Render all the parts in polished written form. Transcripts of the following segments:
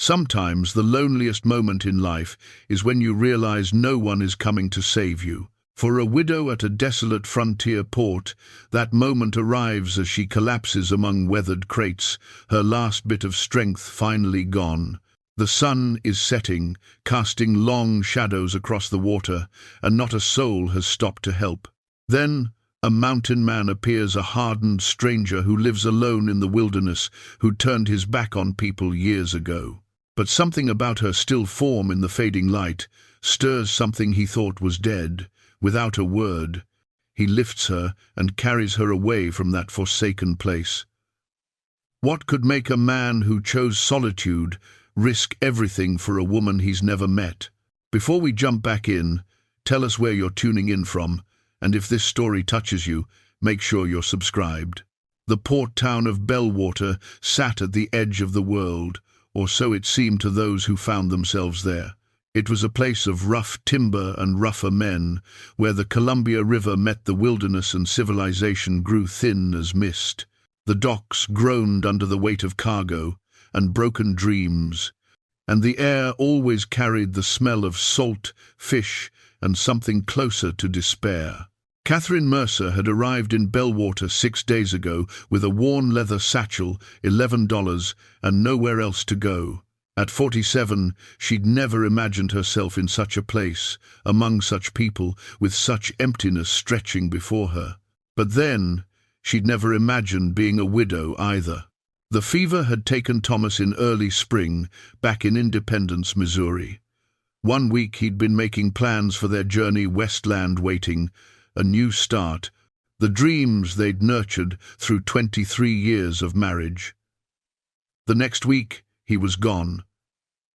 Sometimes the loneliest moment in life is when you realize no one is coming to save you. For a widow at a desolate frontier port, that moment arrives as she collapses among weathered crates, her last bit of strength finally gone. The sun is setting, casting long shadows across the water, and not a soul has stopped to help. Then a mountain man appears, a hardened stranger who lives alone in the wilderness, who turned his back on people years ago. But something about her still form in the fading light stirs something he thought was dead. Without a word, he lifts her and carries her away from that forsaken place. What could make a man who chose solitude risk everything for a woman he's never met? Before we jump back in, tell us where you're tuning in from, and if this story touches you, make sure you're subscribed. The port town of Bellwater sat at the edge of the world, or so it seemed to those who found themselves there. It was a place of rough timber and rougher men, where the Columbia River met the wilderness and civilization grew thin as mist. The docks groaned under the weight of cargo and broken dreams, and the air always carried the smell of salt, fish, and something closer to despair. Catherine Mercer had arrived in Bellwater 6 days ago with a worn leather satchel, $11, and nowhere else to go. At 47, she'd never imagined herself in such a place, among such people, with such emptiness stretching before her. But then, she'd never imagined being a widow either. The fever had taken Thomas in early spring, back in Independence, Missouri. 1 week he'd been making plans for their journey westland, waiting, a new start, the dreams they'd nurtured through 23 years of marriage. The next week, he was gone.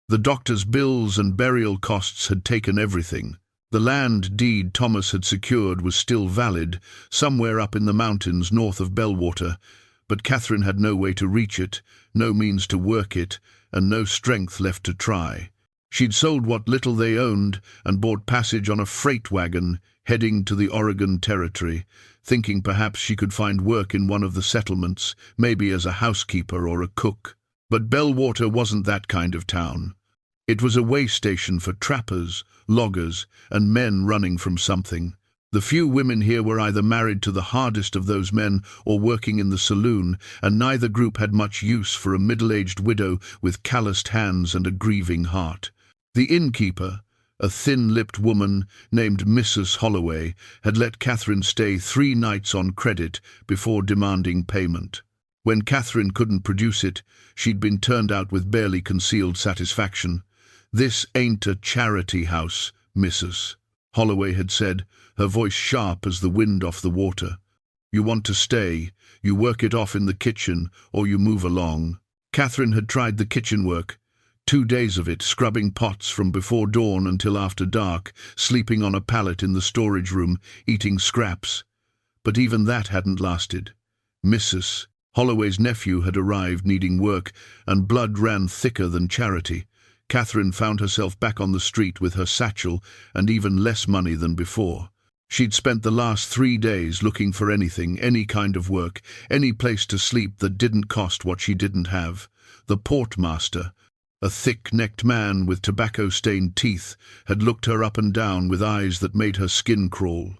The doctor's bills and burial costs had taken everything. The land deed Thomas had secured was still valid, somewhere up in the mountains north of Bellwater, but Catherine had no way to reach it, no means to work it, and no strength left to try. She'd sold what little they owned and bought passage on a freight wagon, heading to the Oregon Territory, thinking perhaps she could find work in one of the settlements, maybe as a housekeeper or a cook. But Bellwater wasn't that kind of town. It was a way station for trappers, loggers, and men running from something. The few women here were either married to the hardest of those men or working in the saloon, and neither group had much use for a middle-aged widow with calloused hands and a grieving heart. The innkeeper, a thin-lipped woman named Mrs. Holloway, had let Catherine stay 3 nights on credit before demanding payment. When Catherine couldn't produce it, she'd been turned out with barely concealed satisfaction. "This ain't a charity house, Mrs." Holloway had said, her voice sharp as the wind off the water. "You want to stay, you work it off in the kitchen, or you move along." Catherine had tried the kitchen work, 2 days of it, scrubbing pots from before dawn until after dark, sleeping on a pallet in the storage room, eating scraps. But even that hadn't lasted. Mrs. Holloway's nephew had arrived needing work, and blood ran thicker than charity. Catherine found herself back on the street with her satchel and even less money than before. She'd spent the last 3 days looking for anything, any kind of work, any place to sleep that didn't cost what she didn't have. The portmaster, a thick-necked man with tobacco-stained teeth, had looked her up and down with eyes that made her skin crawl.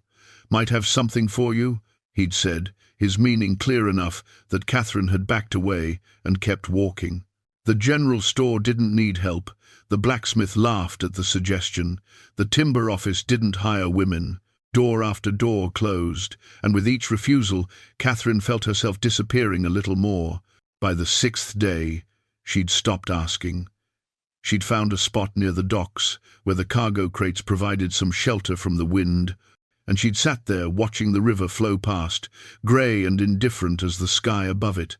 "Might have something for you?" he'd said, his meaning clear enough that Catherine had backed away and kept walking. The general store didn't need help. The blacksmith laughed at the suggestion. The timber office didn't hire women. Door after door closed, and with each refusal, Catherine felt herself disappearing a little more. By the 6th day, she'd stopped asking. She'd found a spot near the docks, where the cargo crates provided some shelter from the wind, and she'd sat there watching the river flow past, grey and indifferent as the sky above it.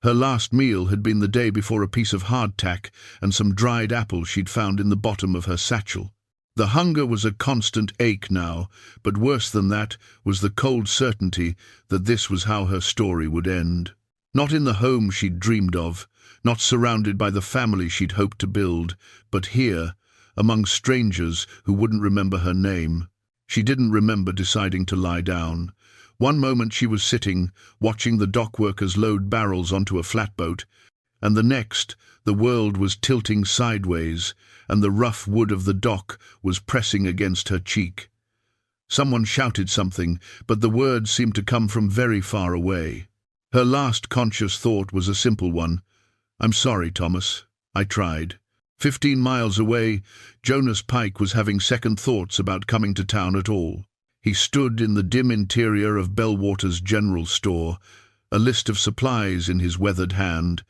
Her last meal had been the day before, a piece of hardtack and some dried apples she'd found in the bottom of her satchel. The hunger was a constant ache now, but worse than that was the cold certainty that this was how her story would end. Not in the home she'd dreamed of, not surrounded by the family she'd hoped to build, but here, among strangers who wouldn't remember her name. She didn't remember deciding to lie down. One moment she was sitting, watching the dock workers load barrels onto a flatboat, and the next, the world was tilting sideways, and the rough wood of the dock was pressing against her cheek. Someone shouted something, but the words seemed to come from very far away. Her last conscious thought was a simple one. "I'm sorry, Thomas. I tried." 15 miles away, Jonas Pike was having second thoughts about coming to town at all. He stood in the dim interior of Bellwater's general store, a list of supplies in his weathered hand,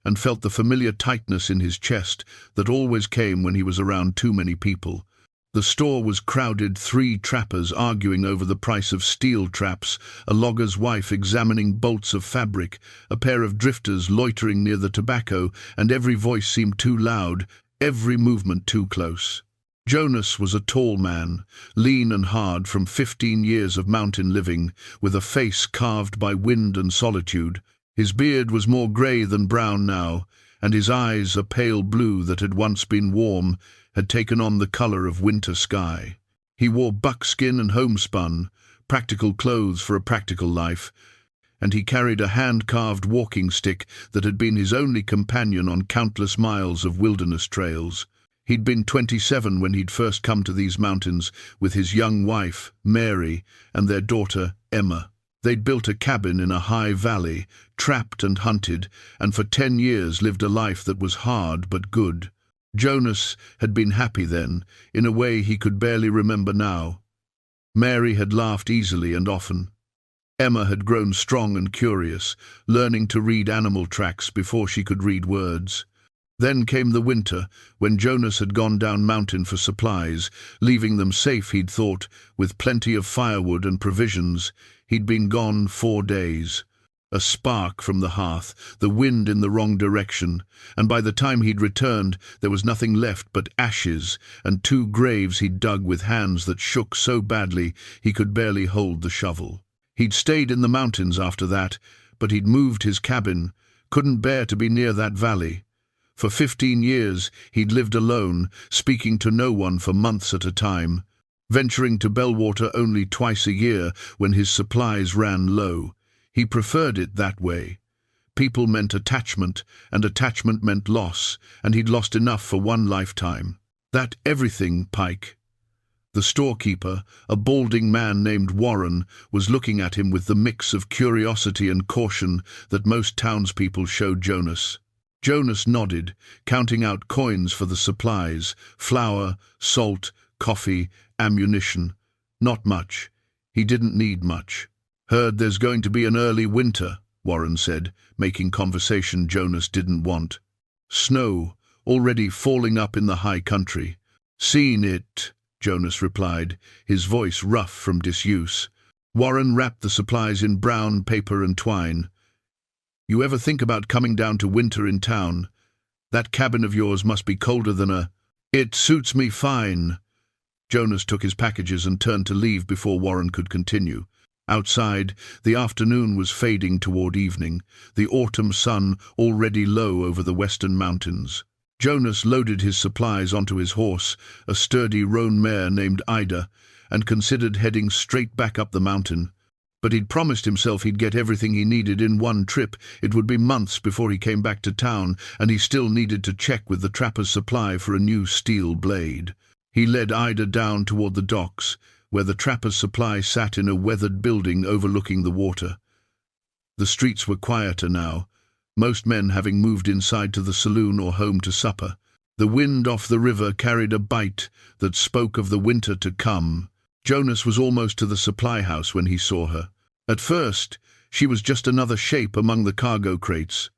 and felt the familiar tightness in his chest that always came when he was around too many people. The store was crowded, 3 trappers arguing over the price of steel traps, a logger's wife examining bolts of fabric, a pair of drifters loitering near the tobacco, and every voice seemed too loud, every movement too close. Jonas was a tall man, lean and hard from 15 years of mountain living, with a face carved by wind and solitude. His beard was more grey than brown now, and his eyes, a pale blue that had once been warm, had taken on the colour of winter sky. He wore buckskin and homespun, practical clothes for a practical life, and he carried a hand-carved walking stick that had been his only companion on countless miles of wilderness trails. He'd been 27 when he'd first come to these mountains with his young wife, Mary, and their daughter, Emma. They'd built a cabin in a high valley, trapped and hunted, and for 10 years lived a life that was hard but good. Jonas had been happy then, in a way he could barely remember now. Mary had laughed easily and often. Emma had grown strong and curious, learning to read animal tracks before she could read words. Then came the winter, when Jonas had gone down mountain for supplies, leaving them safe, he'd thought, with plenty of firewood and provisions. He'd been gone 4 days. A spark from the hearth, the wind in the wrong direction, and by the time he'd returned, there was nothing left but ashes and 2 graves he'd dug with hands that shook so badly he could barely hold the shovel. He'd stayed in the mountains after that, but he'd moved his cabin, couldn't bear to be near that valley. For 15 years he'd lived alone, speaking to no one for months at a time, venturing to Bellwater only twice a year when his supplies ran low. He preferred it that way. People meant attachment, and attachment meant loss, and he'd lost enough for one lifetime. That everything, Pike. The storekeeper, a balding man named Warren, was looking at him with the mix of curiosity and caution that most townspeople showed Jonas. Jonas nodded, counting out coins for the supplies: flour, salt, coffee, ammunition. Not much. He didn't need much. "Heard there's going to be an early winter," Warren said, making conversation Jonas didn't want. "Snow, already falling up in the high country." "Seen it," Jonas replied, his voice rough from disuse. Warren wrapped the supplies in brown paper and twine. "You ever think about coming down to winter in town? That cabin of yours must be colder than a—" "It suits me fine." Jonas took his packages and turned to leave before Warren could continue. Outside, the afternoon was fading toward evening, the autumn sun already low over the western mountains. Jonas loaded his supplies onto his horse, a sturdy roan mare named Ida, and considered heading straight back up the mountain. But he'd promised himself he'd get everything he needed in one trip. It would be months before he came back to town, and he still needed to check with the trapper's supply for a new steel blade. He led Ida down toward the docks, where the trapper's supply sat in a weathered building overlooking the water. The streets were quieter now, most men having moved inside to the saloon or home to supper. The wind off the river carried a bite that spoke of the winter to come. Jonas was almost to the supply house when he saw her. At first, she was just another shape among the cargo crates,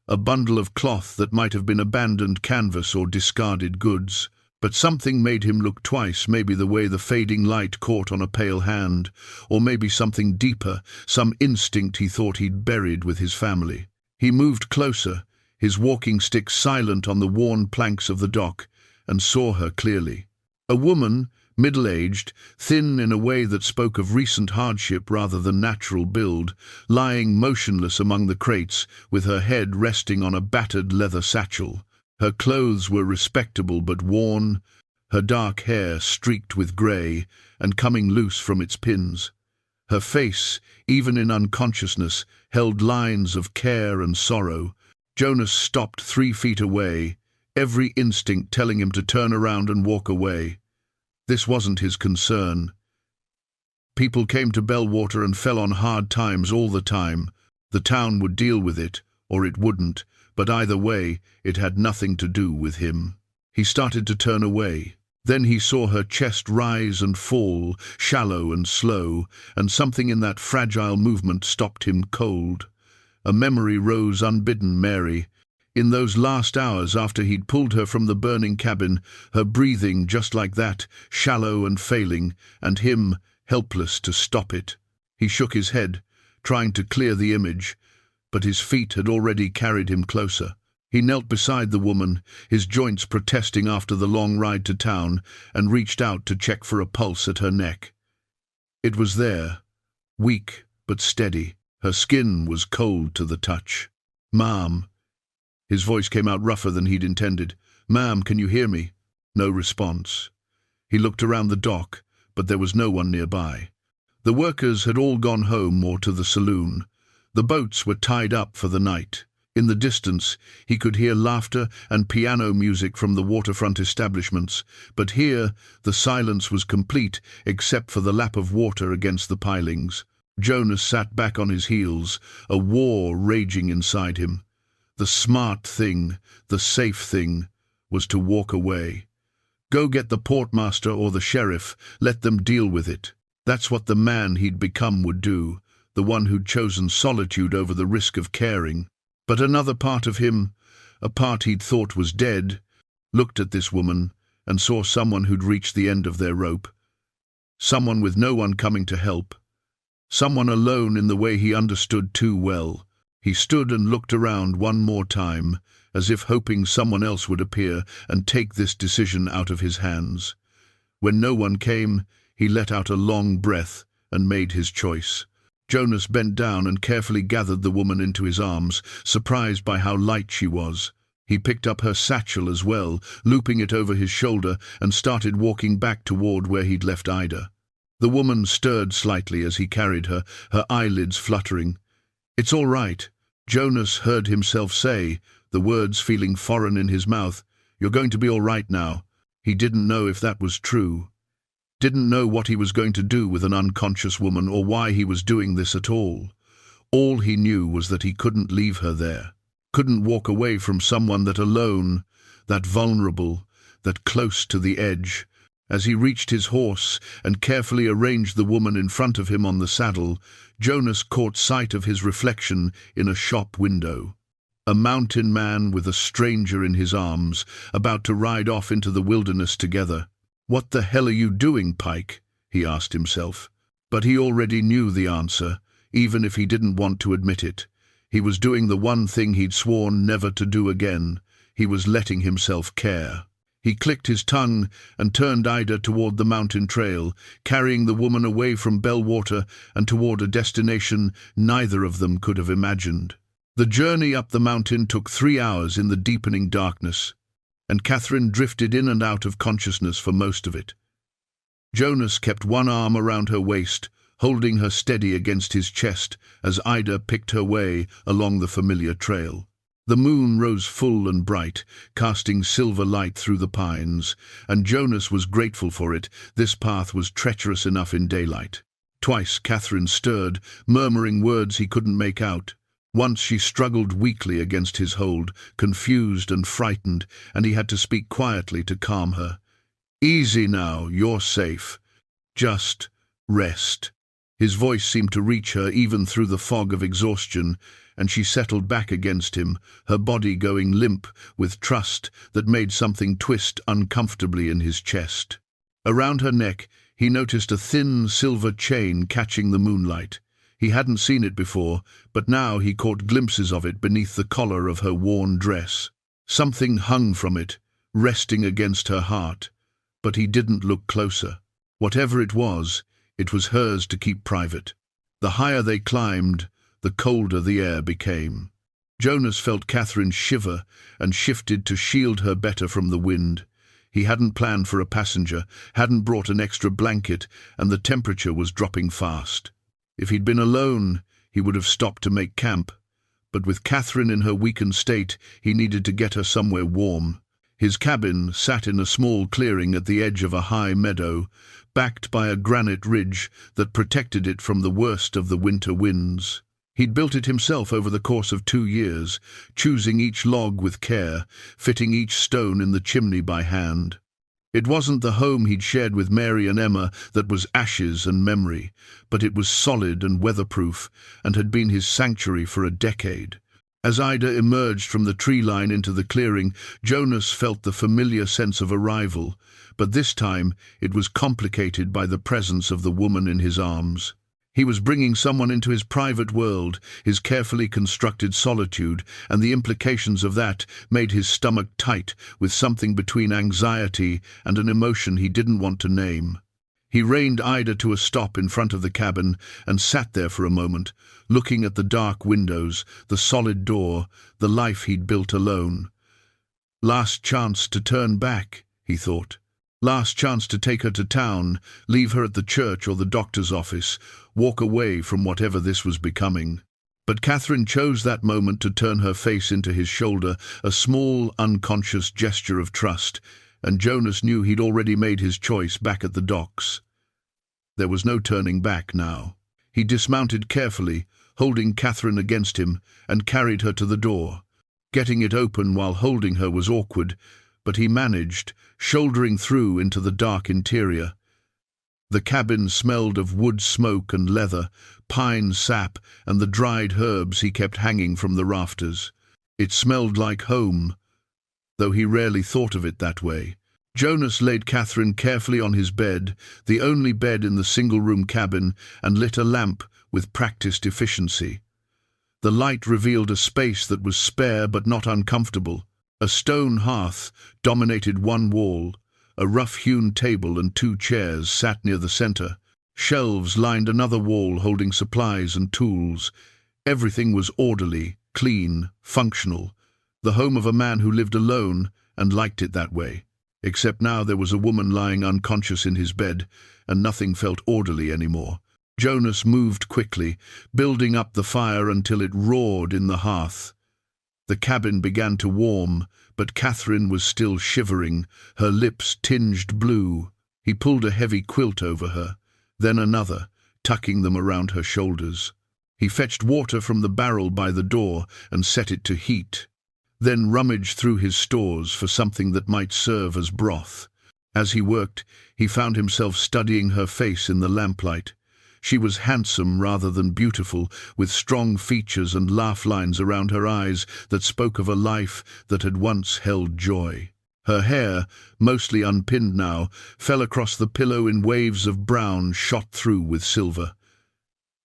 a bundle of cloth that might have been abandoned canvas or discarded goods. But something made him look twice, maybe the way the fading light caught on a pale hand, or maybe something deeper, some instinct he thought he'd buried with his family. He moved closer, his walking stick silent on the worn planks of the dock, and saw her clearly. A woman, middle-aged, thin in a way that spoke of recent hardship rather than natural build, lying motionless among the crates, with her head resting on a battered leather satchel. Her clothes were respectable but worn, her dark hair streaked with grey and coming loose from its pins. Her face, even in unconsciousness, held lines of care and sorrow, Jonas stopped 3 feet away, every instinct telling him to turn around and walk away. This wasn't his concern. People came to Bellwater and fell on hard times all the time. The town would deal with it, or it wouldn't, but either way, it had nothing to do with him. He started to turn away. Then he saw her chest rise and fall, shallow and slow, and something in that fragile movement stopped him cold. A memory rose unbidden. Mary. In those last hours after he'd pulled her from the burning cabin, her breathing just like that, shallow and failing, and him helpless to stop it. He shook his head, trying to clear the image, but his feet had already carried him closer. He knelt beside the woman, his joints protesting after the long ride to town, and reached out to check for a pulse at her neck. It was there, weak but steady. Her skin was cold to the touch. "Ma'am." His voice came out rougher than he'd intended. "Ma'am, can you hear me?" No response. He looked around the dock, but there was no one nearby. The workers had all gone home or to the saloon. The boats were tied up for the night. In the distance, he could hear laughter and piano music from the waterfront establishments, but here the silence was complete except for the lap of water against the pilings. Jonas sat back on his heels, a war raging inside him. The smart thing, the safe thing, was to walk away. Go get the portmaster or the sheriff, let them deal with it. That's what the man he'd become would do, the one who'd chosen solitude over the risk of caring. But another part of him, a part he'd thought was dead, looked at this woman and saw someone who'd reached the end of their rope. Someone with no one coming to help. Someone alone in the way he understood too well. He stood and looked around one more time, as if hoping someone else would appear and take this decision out of his hands. When no one came, he let out a long breath and made his choice. Jonas bent down and carefully gathered the woman into his arms, surprised by how light she was. He picked up her satchel as well, looping it over his shoulder, and started walking back toward where he'd left Ida. The woman stirred slightly as he carried her, her eyelids fluttering. "It's all right," Jonas heard himself say, the words feeling foreign in his mouth. "You're going to be all right now." He didn't know if that was true. Didn't know what he was going to do with an unconscious woman or why he was doing this at all. All he knew was that he couldn't leave her there. Couldn't walk away from someone that alone, that vulnerable, that close to the edge. As he reached his horse and carefully arranged the woman in front of him on the saddle, Jonas caught sight of his reflection in a shop window. A mountain man with a stranger in his arms, about to ride off into the wilderness together. "What the hell are you doing, Pike?" he asked himself. But he already knew the answer, even if he didn't want to admit it. He was doing the one thing he'd sworn never to do again. He was letting himself care. He clicked his tongue and turned Ida toward the mountain trail, carrying the woman away from Bellwater and toward a destination neither of them could have imagined. The journey up the mountain took 3 hours in the deepening darkness, and Catherine drifted in and out of consciousness for most of it. Jonas kept one arm around her waist, holding her steady against his chest as Ida picked her way along the familiar trail. The moon rose full and bright, casting silver light through the pines, and Jonas was grateful for it. This path was treacherous enough in daylight. Twice Catherine stirred, murmuring words he couldn't make out. Once she struggled weakly against his hold, confused and frightened, and he had to speak quietly to calm her. "Easy now, you're safe. Just rest." His voice seemed to reach her even through the fog of exhaustion, and she settled back against him, her body going limp with trust that made something twist uncomfortably in his chest. Around her neck, he noticed a thin silver chain catching the moonlight. He hadn't seen it before, but now he caught glimpses of it beneath the collar of her worn dress. Something hung from it, resting against her heart, but he didn't look closer. Whatever it was hers to keep private. The higher they climbed, the colder the air became. Jonas felt Catherine shiver and shifted to shield her better from the wind. He hadn't planned for a passenger, hadn't brought an extra blanket, and the temperature was dropping fast. If he'd been alone, he would have stopped to make camp. But with Catherine in her weakened state, he needed to get her somewhere warm. His cabin sat in a small clearing at the edge of a high meadow, backed by a granite ridge that protected it from the worst of the winter winds. He'd built it himself over the course of 2 years, choosing each log with care, fitting each stone in the chimney by hand. It wasn't the home he'd shared with Mary and Emma that was ashes and memory, but it was solid and weatherproof, and had been his sanctuary for a decade. As Ida emerged from the tree line into the clearing, Jonas felt the familiar sense of arrival, but this time it was complicated by the presence of the woman in his arms. He was bringing someone into his private world, his carefully constructed solitude, and the implications of that made his stomach tight with something between anxiety and an emotion he didn't want to name. He reined Ida to a stop in front of the cabin and sat there for a moment, looking at the dark windows, the solid door, the life he'd built alone. Last chance to turn back, he thought. Last chance to take her to town, leave her at the church or the doctor's office, walk away from whatever this was becoming. But Catherine chose that moment to turn her face into his shoulder, a small, unconscious gesture of trust, and Jonas knew he'd already made his choice back at the docks. There was no turning back now. He dismounted carefully, holding Catherine against him, and carried her to the door. Getting it open while holding her was awkward, but he managed, shouldering through into the dark interior. The cabin smelled of wood smoke and leather, pine sap, and the dried herbs he kept hanging from the rafters. It smelled like home, though he rarely thought of it that way. Jonas laid Catherine carefully on his bed, the only bed in the single-room cabin, and lit a lamp with practiced efficiency. The light revealed a space that was spare but not uncomfortable. A stone hearth dominated one wall. A rough-hewn table and 2 chairs sat near the center. Shelves lined another wall holding supplies and tools. Everything was orderly, clean, functional. The home of a man who lived alone and liked it that way. Except now there was a woman lying unconscious in his bed, and nothing felt orderly anymore. Jonas moved quickly, building up the fire until it roared in the hearth. The cabin began to warm, but Catherine was still shivering, her lips tinged blue. He pulled a heavy quilt over her, then another, tucking them around her shoulders. He fetched water from the barrel by the door and set it to heat, then rummaged through his stores for something that might serve as broth. As he worked, he found himself studying her face in the lamplight. She was handsome rather than beautiful, with strong features and laugh lines around her eyes that spoke of a life that had once held joy. Her hair, mostly unpinned now, fell across the pillow in waves of brown shot through with silver.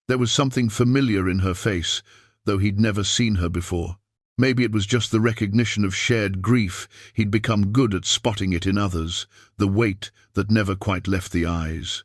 There was something familiar in her face, though he'd never seen her before. Maybe it was just the recognition of shared grief. He'd become good at spotting it in others, the weight that never quite left the eyes.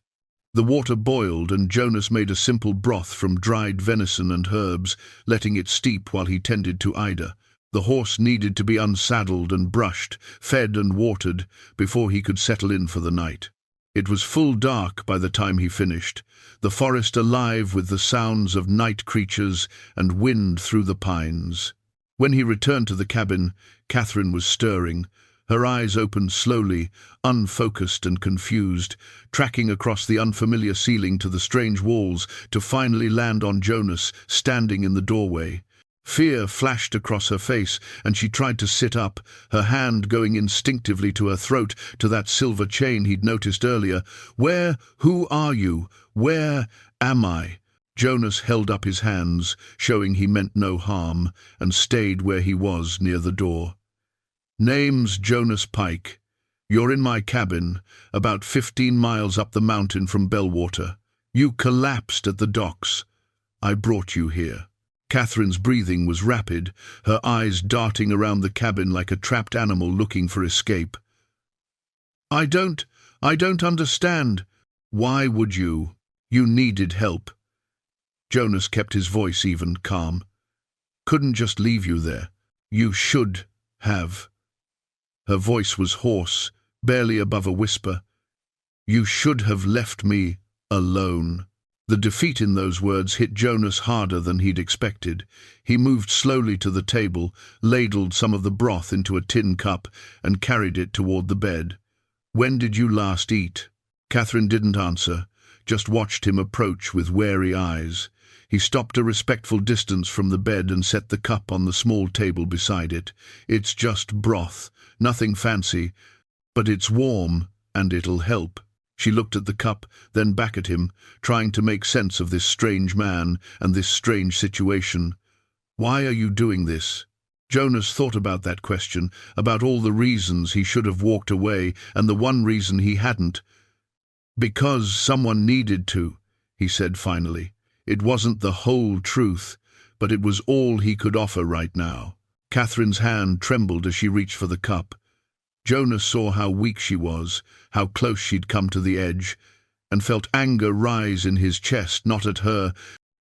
The water boiled, and Jonas made a simple broth from dried venison and herbs, letting it steep while he tended to Ida. The horse needed to be unsaddled and brushed, fed and watered, before he could settle in for the night. It was full dark by the time he finished, the forest alive with the sounds of night creatures and wind through the pines. When he returned to the cabin, Catherine was stirring. Her eyes opened slowly, unfocused and confused, tracking across the unfamiliar ceiling to the strange walls to finally land on Jonas, standing in the doorway. Fear flashed across her face, and she tried to sit up, her hand going instinctively to her throat, to that silver chain he'd noticed earlier. Who are you? Where am I? Jonas held up his hands, showing he meant no harm, and stayed where he was near the door. Name's Jonas Pike. You're in my cabin, about 15 miles up the mountain from Bellwater. You collapsed at the docks. I brought you here. Catherine's breathing was rapid, her eyes darting around the cabin like a trapped animal looking for escape. I don't understand. Why would you? You needed help. Jonas kept his voice even, calm. Couldn't just leave you there. You should have. Her voice was hoarse, barely above a whisper. You should have left me alone. The defeat in those words hit Jonas harder than he'd expected. He moved slowly to the table, ladled some of the broth into a tin cup, and carried it toward the bed. "When did you last eat?" Catherine didn't answer, just watched him approach with wary eyes. He stopped a respectful distance from the bed and set the cup on the small table beside it. "It's just broth, nothing fancy, but it's warm, and it'll help." She looked at the cup, then back at him, trying to make sense of this strange man and this strange situation. "Why are you doing this?" Jonas thought about that question, about all the reasons he should have walked away, and the one reason he hadn't. "Because someone needed to," he said finally. It wasn't the whole truth, but it was all he could offer right now. Catherine's hand trembled as she reached for the cup. Jonas saw how weak she was, how close she'd come to the edge, and felt anger rise in his chest, not at her,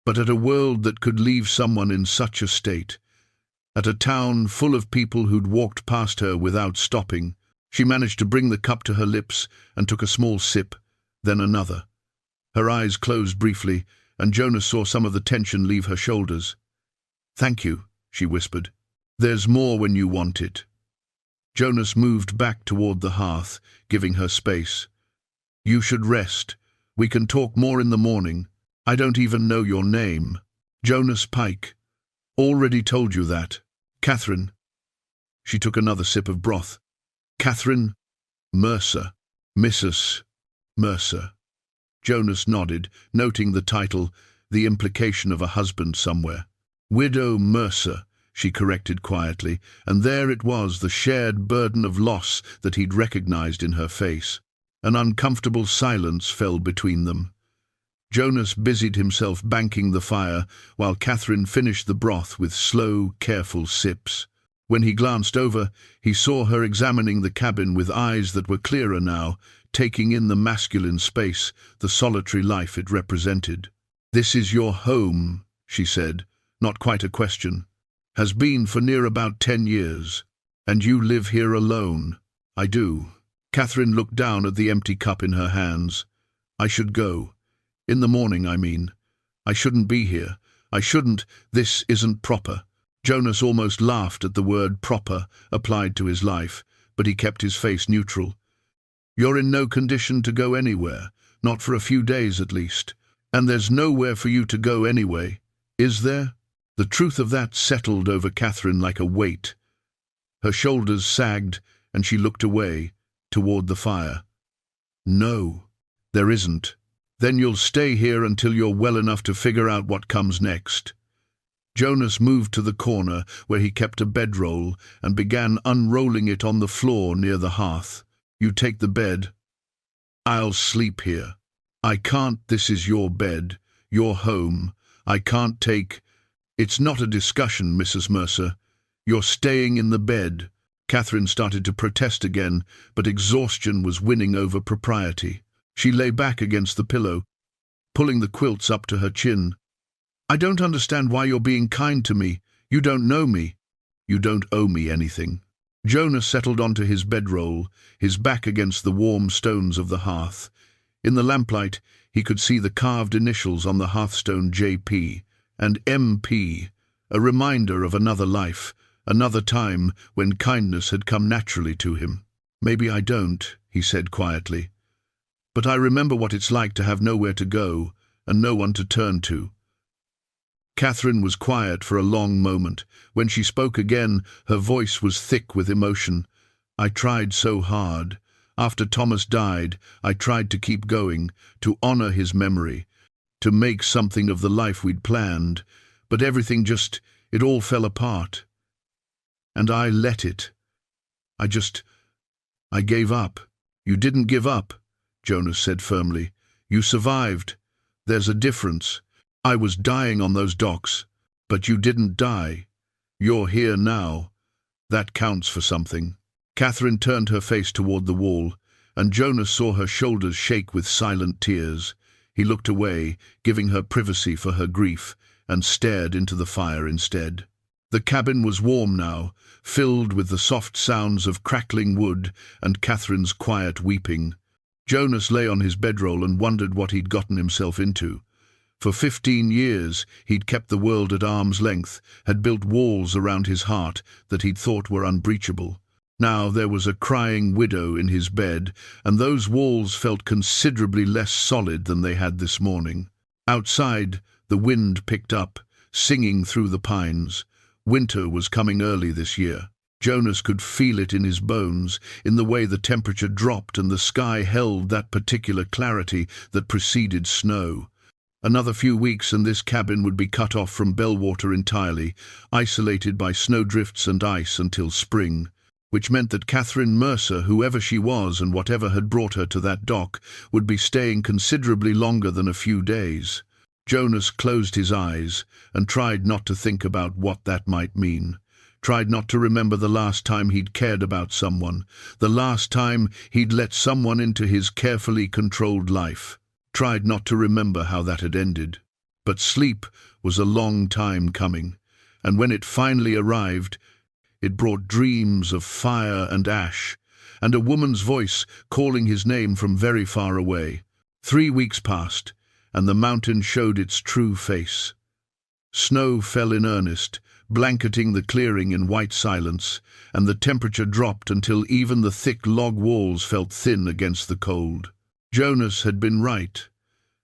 but at a world that could leave someone in such a state. At a town full of people who'd walked past her without stopping. She managed to bring the cup to her lips and took a small sip, then another. Her eyes closed briefly, and Jonas saw some of the tension leave her shoulders. "Thank you," she whispered. "There's more when you want it." Jonas moved back toward the hearth, giving her space. "You should rest. We can talk more in the morning. I don't even know your name." "Jonas Pike." "Already told you that." "Catherine." She took another sip of broth. "Catherine Mercer. Mrs. Mercer." Jonas nodded, noting the title, the implication of a husband somewhere. "Widow Mercer," she corrected quietly, and there it was, the shared burden of loss that he'd recognized in her face. An uncomfortable silence fell between them. Jonas busied himself banking the fire, while Catherine finished the broth with slow, careful sips. When he glanced over, he saw her examining the cabin with eyes that were clearer now, taking in the masculine space, the solitary life it represented. "This is your home," she said, not quite a question. "Has been for near about 10 years. And you live here alone." "I do." Catherine looked down at the empty cup in her hands. "I should go. In the morning, I mean. I shouldn't be here. I shouldn't. This isn't proper." Jonas almost laughed at the word proper applied to his life, but he kept his face neutral. "You're in no condition to go anywhere, not for a few days at least. And there's nowhere for you to go anyway, is there?" The truth of that settled over Catherine like a weight. Her shoulders sagged, and she looked away, toward the fire. "No, there isn't." "Then you'll stay here until you're well enough to figure out what comes next." Jonas moved to the corner where he kept a bedroll and began unrolling it on the floor near the hearth. "You take the bed. I'll sleep here." "I can't. This is your bed, your home. I can't take—" "It's not a discussion, Mrs. Mercer. You're staying in the bed." Catherine started to protest again, but exhaustion was winning over propriety. She lay back against the pillow, pulling the quilts up to her chin. "I don't understand why you're being kind to me. You don't know me." "You don't owe me anything." Jonas settled onto his bedroll, his back against the warm stones of the hearth. In the lamplight, he could see the carved initials on the hearthstone, JP and MP, a reminder of another life, another time when kindness had come naturally to him. "Maybe I don't," he said quietly. "But I remember what it's like to have nowhere to go and no one to turn to." Catherine was quiet for a long moment. When she spoke again, her voice was thick with emotion. "I tried so hard. After Thomas died, I tried to keep going, to honor his memory, to make something of the life we'd planned, but everything it all fell apart. And I let it. I gave up." "You didn't give up," Jonas said firmly. "You survived. There's a difference. I was dying on those docks, but you didn't die. You're here now. That counts for something." Catherine turned her face toward the wall, and Jonas saw her shoulders shake with silent tears. He looked away, giving her privacy for her grief, and stared into the fire instead. The cabin was warm now, filled with the soft sounds of crackling wood and Catherine's quiet weeping. Jonas lay on his bedroll and wondered what he'd gotten himself into. For 15 years he'd kept the world at arm's length, had built walls around his heart that he'd thought were unbreachable. Now there was a crying widow in his bed, and those walls felt considerably less solid than they had this morning. Outside, the wind picked up, singing through the pines. Winter was coming early this year. Jonas could feel it in his bones, in the way the temperature dropped and the sky held that particular clarity that preceded snow. Another few weeks and this cabin would be cut off from Bellwater entirely, isolated by snowdrifts and ice until spring, which meant that Catherine Mercer, whoever she was and whatever had brought her to that dock, would be staying considerably longer than a few days. Jonas closed his eyes and tried not to think about what that might mean. Tried not to remember the last time he'd cared about someone, the last time he'd let someone into his carefully controlled life. Tried not to remember how that had ended. But sleep was a long time coming, and when it finally arrived, it brought dreams of fire and ash, and a woman's voice calling his name from very far away. 3 weeks passed, and the mountain showed its true face. Snow fell in earnest, blanketing the clearing in white silence, and the temperature dropped until even the thick log walls felt thin against the cold. Jonas had been right.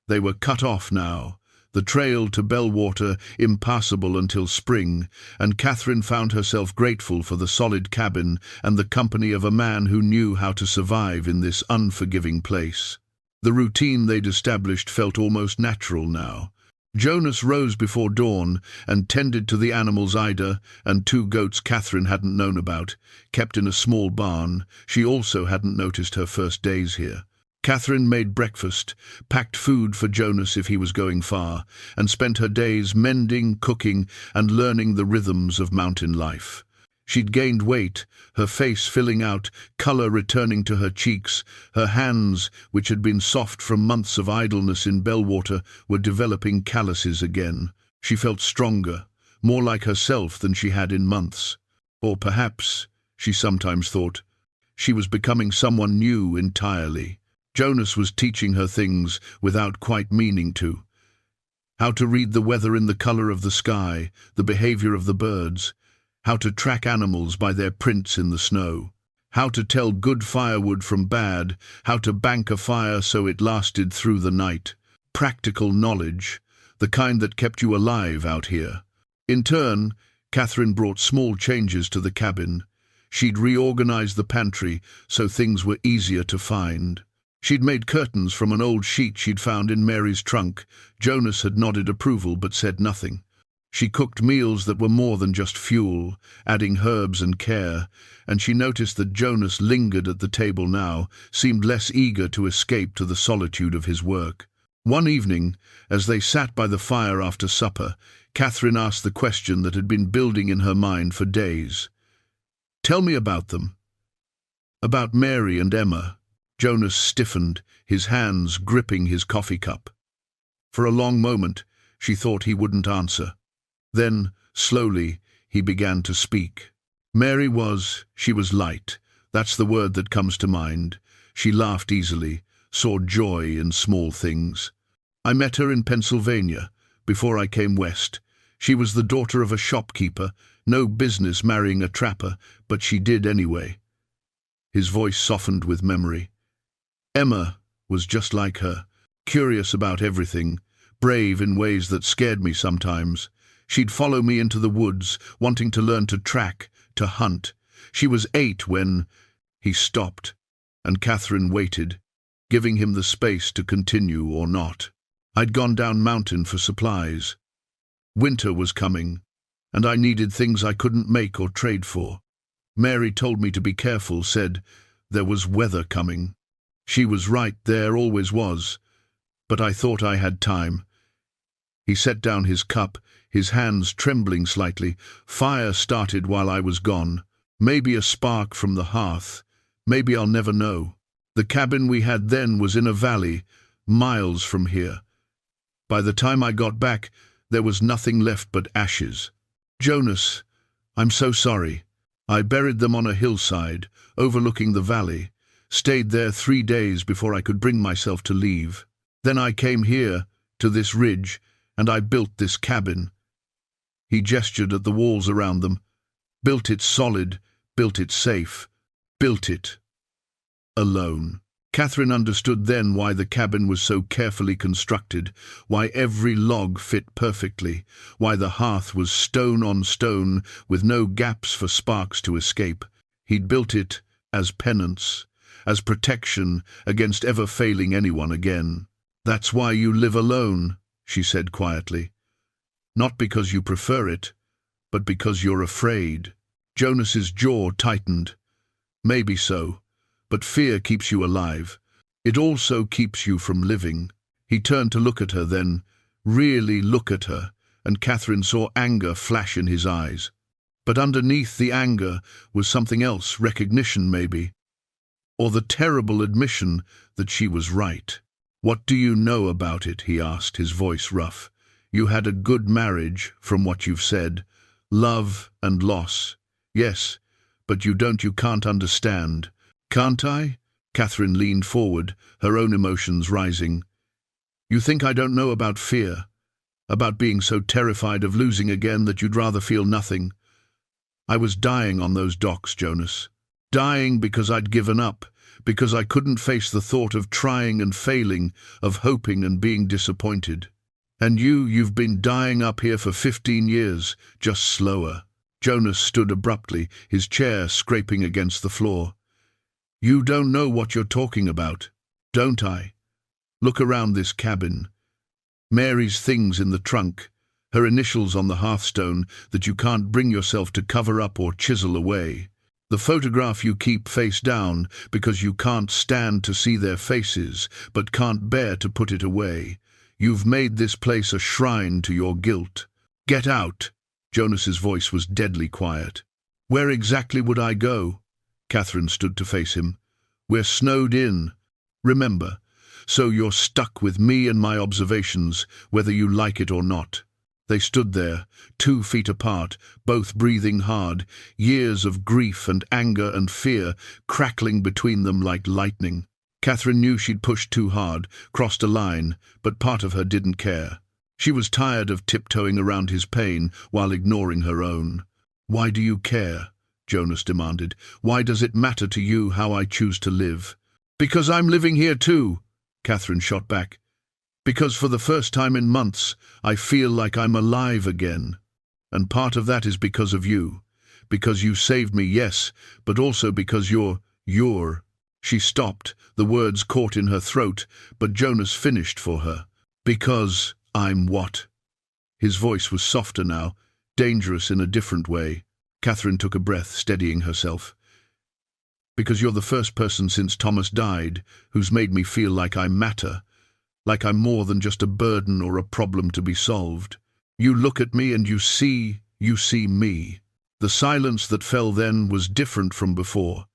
They were cut off now, the trail to Bellwater impassable until spring, and Catherine found herself grateful for the solid cabin and the company of a man who knew how to survive in this unforgiving place. The routine they'd established felt almost natural now. Jonas rose before dawn and tended to the animals Ida and 2 goats Catherine hadn't known about, kept in a small barn. She also hadn't noticed her first days here. Catherine made breakfast, packed food for Jonas if he was going far, and spent her days mending, cooking, and learning the rhythms of mountain life. She'd gained weight, her face filling out, colour returning to her cheeks. Her hands, which had been soft from months of idleness in Bellwater, were developing calluses again. She felt stronger, more like herself than she had in months. Or perhaps, she sometimes thought, she was becoming someone new entirely. Jonas was teaching her things without quite meaning to. How to read the weather in the colour of the sky, the behaviour of the birds, how to track animals by their prints in the snow, how to tell good firewood from bad, how to bank a fire so it lasted through the night. Practical knowledge, the kind that kept you alive out here. In turn, Catherine brought small changes to the cabin. She'd reorganized the pantry so things were easier to find. She'd made curtains from an old sheet she'd found in Mary's trunk. Jonas had nodded approval but said nothing. She cooked meals that were more than just fuel, adding herbs and care, and she noticed that Jonas lingered at the table now, seemed less eager to escape to the solitude of his work. One evening, as they sat by the fire after supper, Catherine asked the question that had been building in her mind for days. "Tell me about them." "About Mary and Emma." Jonas stiffened, his hands gripping his coffee cup. For a long moment, she thought he wouldn't answer. Then, slowly, he began to speak. Mary she was light. That's the word that comes to mind. She laughed easily, saw joy in small things. I met her in Pennsylvania, before I came west. She was the daughter of a shopkeeper, no business marrying a trapper, but she did anyway. His voice softened with memory. Emma was just like her, curious about everything, brave in ways that scared me sometimes. She'd follow me into the woods, wanting to learn to track, to hunt. She was 8 when... He stopped, and Catherine waited, giving him the space to continue or not. I'd gone down mountain for supplies. Winter was coming, and I needed things I couldn't make or trade for. Mary told me to be careful, said there was weather coming. She was right, there always was, but I thought I had time. He set down his cup, his hands trembling slightly. Fire started while I was gone. Maybe a spark from the hearth. Maybe I'll never know. The cabin we had then was in a valley, miles from here. By the time I got back, there was nothing left but ashes. Jonas, I'm so sorry. I buried them on a hillside, overlooking the valley. Stayed there 3 days before I could bring myself to leave. Then I came here, to this ridge, and I built this cabin." He gestured at the walls around them. "Built it solid, built it safe, built it alone." Catherine understood then why the cabin was so carefully constructed, why every log fit perfectly, why the hearth was stone on stone with no gaps for sparks to escape. He'd built it as penance, as protection against ever failing anyone again. "That's why you live alone," she said quietly. "Not because you prefer it, but because you're afraid." Jonas's jaw tightened. "Maybe so. But fear keeps you alive. It also keeps you from living." He turned to look at her then, really look at her, and Catherine saw anger flash in his eyes. But underneath the anger was something else, recognition maybe, or the terrible admission that she was right. "What do you know about it?" he asked, his voice rough. "You had a good marriage, from what you've said. Love and loss. Yes, but you can't understand." "Can't I?" Catherine leaned forward, her own emotions rising. "You think I don't know about fear? About being so terrified of losing again that you'd rather feel nothing? I was dying on those docks, Jonas. Dying because I'd given up, because I couldn't face the thought of trying and failing, of hoping and being disappointed. And you've been dying up here for 15 years, just slower." Jonas stood abruptly, his chair scraping against the floor. "You don't know what you're talking about, don't I? Look around this cabin. Mary's things in the trunk, her initials on the hearthstone that you can't bring yourself to cover up or chisel away. The photograph you keep face down because you can't stand to see their faces, but can't bear to put it away. You've made this place a shrine to your guilt. Get out." Jonas's voice was deadly quiet. "Where exactly would I go?" Catherine stood to face him. "We're snowed in. Remember, so you're stuck with me and my observations, whether you like it or not." They stood there, 2 feet apart, both breathing hard, years of grief and anger and fear crackling between them like lightning. Catherine knew she'd pushed too hard, crossed a line, but part of her didn't care. She was tired of tiptoeing around his pain while ignoring her own. "Why do you care?" Jonas demanded. "Why does it matter to you how I choose to live?" "Because I'm living here too," Catherine shot back. "Because for the first time in months, I feel like I'm alive again. And part of that is because of you. Because you saved me, yes, but also because you're... She stopped, the words caught in her throat, but Jonas finished for her. "Because I'm what?" His voice was softer now, dangerous in a different way. Catherine took a breath, steadying herself. "Because you're the first person since Thomas died who's made me feel like I matter, like I'm more than just a burden or a problem to be solved. You look at me and you see me." The silence that fell then was different from before.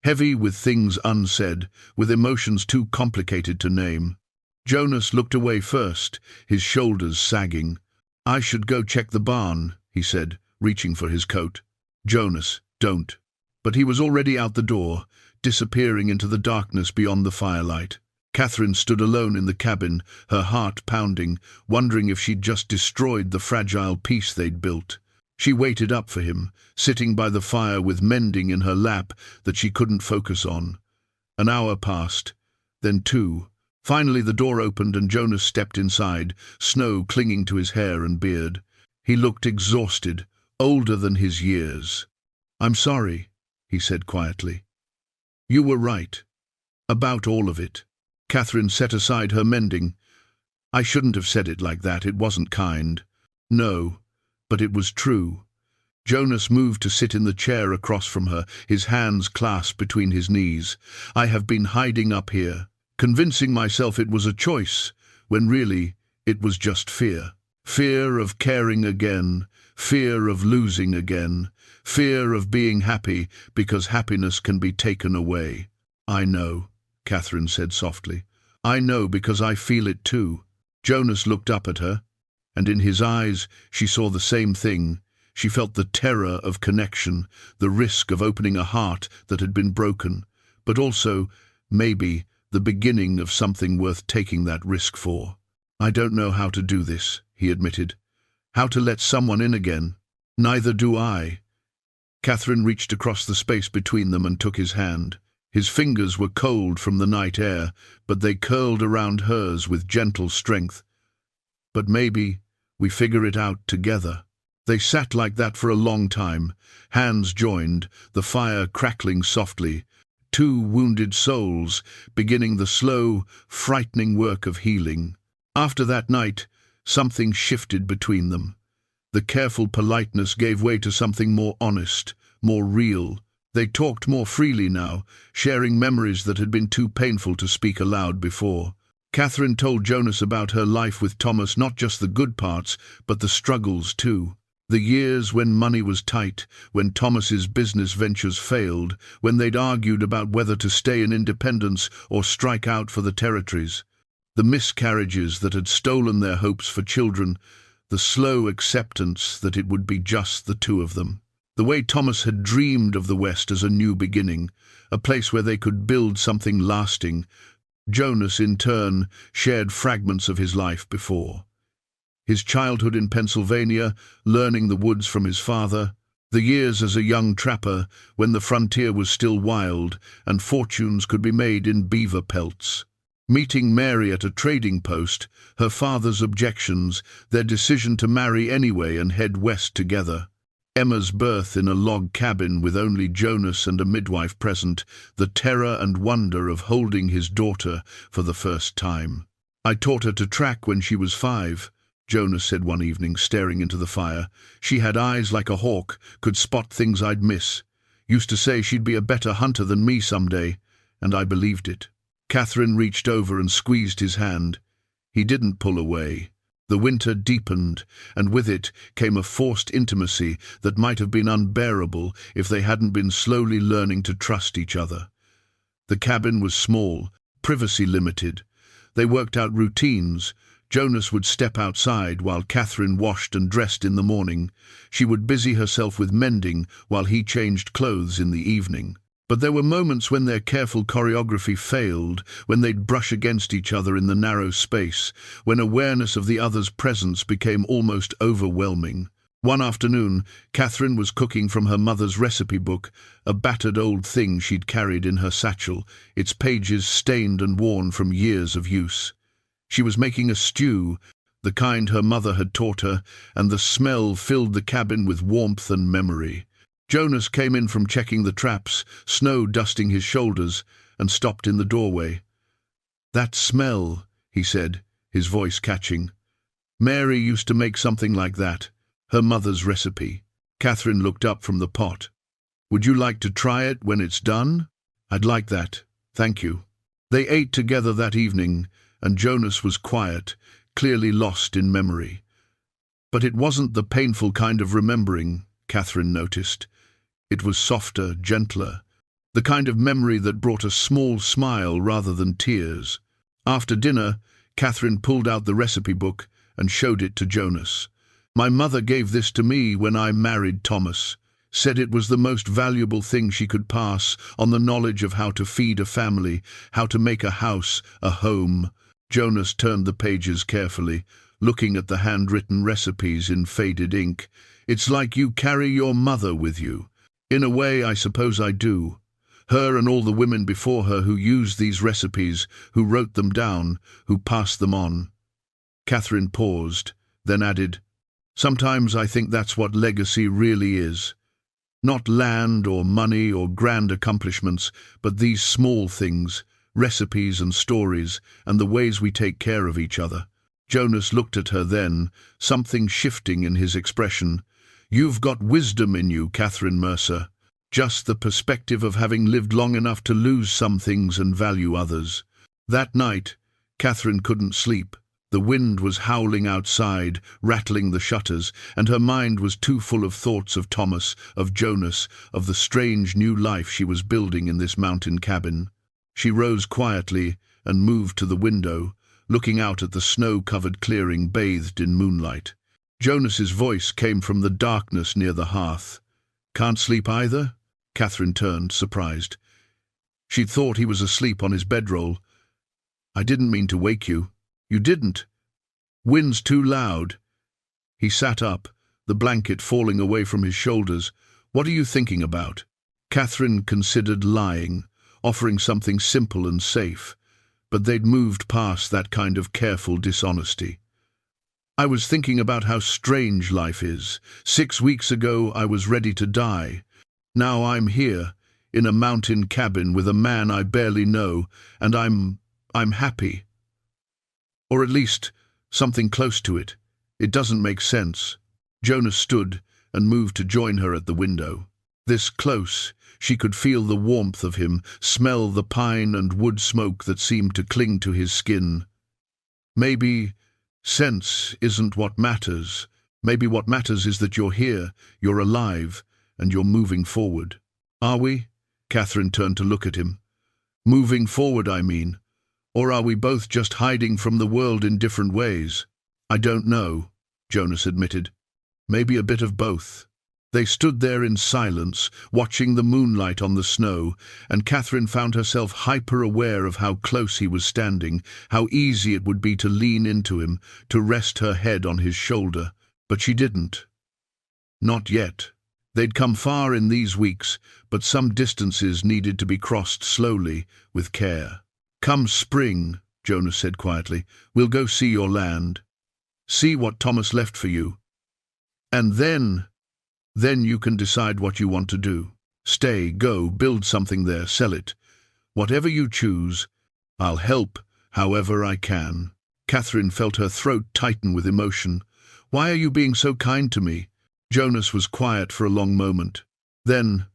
Heavy with things unsaid, with emotions too complicated to name. Jonas looked away first, his shoulders sagging. "I should go check the barn," he said, reaching for his coat. "Jonas, don't." But he was already out the door, disappearing into the darkness beyond the firelight. Catherine stood alone in the cabin, her heart pounding, wondering if she'd just destroyed the fragile peace they'd built. She waited up for him, sitting by the fire with mending in her lap that she couldn't focus on. An hour passed, then 2. Finally the door opened and Jonas stepped inside, snow clinging to his hair and beard. He looked exhausted, older than his years. "I'm sorry," he said quietly. "You were right. About all of it." Catherine set aside her mending. "I shouldn't have said it like that, it wasn't kind." "No, but it was true." Jonas moved to sit in the chair across from her, his hands clasped between his knees. "I have been hiding up here, convincing myself it was a choice, when really it was just fear. Fear of caring again, fear of losing again, fear of being happy because happiness can be taken away." "I know," Catherine said softly. "I know because I feel it too." Jonas looked up at her, and in his eyes she saw the same thing. She felt the terror of connection, the risk of opening a heart that had been broken, but also, maybe, the beginning of something worth taking that risk for. "I don't know how to do this," he admitted. "How to let someone in again. Neither do I." Catherine reached across the space between them and took his hand. His fingers were cold from the night air, but they curled around hers with gentle strength. "But maybe we figure it out together." They sat like that for a long time, hands joined, the fire crackling softly, two wounded souls beginning the slow, frightening work of healing. After that night, something shifted between them. The careful politeness gave way to something more honest, more real. They talked more freely now, sharing memories that had been too painful to speak aloud before. Catherine told Jonas about her life with Thomas, not just the good parts, but the struggles too. The years when money was tight, when Thomas's business ventures failed, when they'd argued about whether to stay in independence or strike out for the territories. The miscarriages that had stolen their hopes for children, the slow acceptance that it would be just the two of them. The way Thomas had dreamed of the West as a new beginning, a place where they could build something lasting. Jonas, in turn, shared fragments of his life before. His childhood in Pennsylvania, learning the woods from his father, the years as a young trapper when the frontier was still wild and fortunes could be made in beaver pelts. Meeting Mary at a trading post, her father's objections, their decision to marry anyway and head west together. Emma's birth in a log cabin with only Jonas and a midwife present, the terror and wonder of holding his daughter for the first time. "I taught her to track when she was 5, Jonas said one evening, staring into the fire. "She had eyes like a hawk, could spot things I'd miss. Used to say she'd be a better hunter than me someday, and I believed it." Catherine reached over and squeezed his hand. He didn't pull away. The winter deepened, and with it came a forced intimacy that might have been unbearable if they hadn't been slowly learning to trust each other. The cabin was small, privacy limited. They worked out routines. Jonas would step outside while Catherine washed and dressed in the morning. She would busy herself with mending while he changed clothes in the evening. But there were moments when their careful choreography failed, when they'd brush against each other in the narrow space, when awareness of the other's presence became almost overwhelming. One afternoon, Catherine was cooking from her mother's recipe book, a battered old thing she'd carried in her satchel, its pages stained and worn from years of use. She was making a stew, the kind her mother had taught her, and the smell filled the cabin with warmth and memory. Jonas came in from checking the traps, snow dusting his shoulders, and stopped in the doorway. "That smell," he said, his voice catching. "Mary used to make something like that, her mother's recipe." Catherine looked up from the pot. "Would you like to try it when it's done?" "I'd like that, thank you." They ate together that evening, and Jonas was quiet, clearly lost in memory. But it wasn't the painful kind of remembering, Catherine noticed. It was softer, gentler, the kind of memory that brought a small smile rather than tears. After dinner, Catherine pulled out the recipe book and showed it to Jonas. "My mother gave this to me when I married Thomas. Said it was the most valuable thing she could pass on the knowledge of how to feed a family, how to make a house, a home." Jonas turned the pages carefully, looking at the handwritten recipes in faded ink. "It's like you carry your mother with you." "In a way, I suppose I do. Her and all the women before her who used these recipes, who wrote them down, who passed them on." Catherine paused, then added, "Sometimes I think that's what legacy really is. Not land or money or grand accomplishments, but these small things, recipes and stories, and the ways we take care of each other." Jonas looked at her then, something shifting in his expression. "You've got wisdom in you, Catherine Mercer. Just the perspective of having lived long enough to lose some things and value others." That night, Catherine couldn't sleep. The wind was howling outside, rattling the shutters, and her mind was too full of thoughts of Thomas, of Jonas, of the strange new life she was building in this mountain cabin. She rose quietly and moved to the window, looking out at the snow-covered clearing bathed in moonlight. Jonas's voice came from the darkness near the hearth. "Can't sleep either?" Catherine turned, surprised. She'd thought he was asleep on his bedroll. "I didn't mean to wake you." "You didn't. Wind's too loud. He sat up, the blanket falling away from his shoulders. What are you thinking about? Catherine considered lying, offering something simple and safe, but they'd moved past that kind of careful dishonesty. I was thinking about how strange life is. 6 weeks ago I was ready to die. Now I'm here, in a mountain cabin with a man I barely know, and I'm happy. Or at least, something close to it. It doesn't make sense. Jonas stood and moved to join her at the window. This close, she could feel the warmth of him, smell the pine and wood smoke that seemed to cling to his skin. Maybe sense isn't what matters. Maybe what matters is that you're here, you're alive, and you're moving forward. Are we? Catherine turned to look at him. Moving forward, I mean. Or are we both just hiding from the world in different ways? I don't know, Jonas admitted. Maybe a bit of both. They stood there in silence, watching the moonlight on the snow, and Catherine found herself hyper-aware of how close he was standing, how easy it would be to lean into him, to rest her head on his shoulder. But she didn't. Not yet. They'd come far in these weeks, but some distances needed to be crossed slowly, with care. Come spring, Jonas said quietly, we'll go see your land. See what Thomas left for you. And then you can decide what you want to do. Stay, go, build something there, sell it. Whatever you choose, I'll help however I can. Catherine felt her throat tighten with emotion. Why are you being so kind to me? Jonas was quiet for a long moment. Then,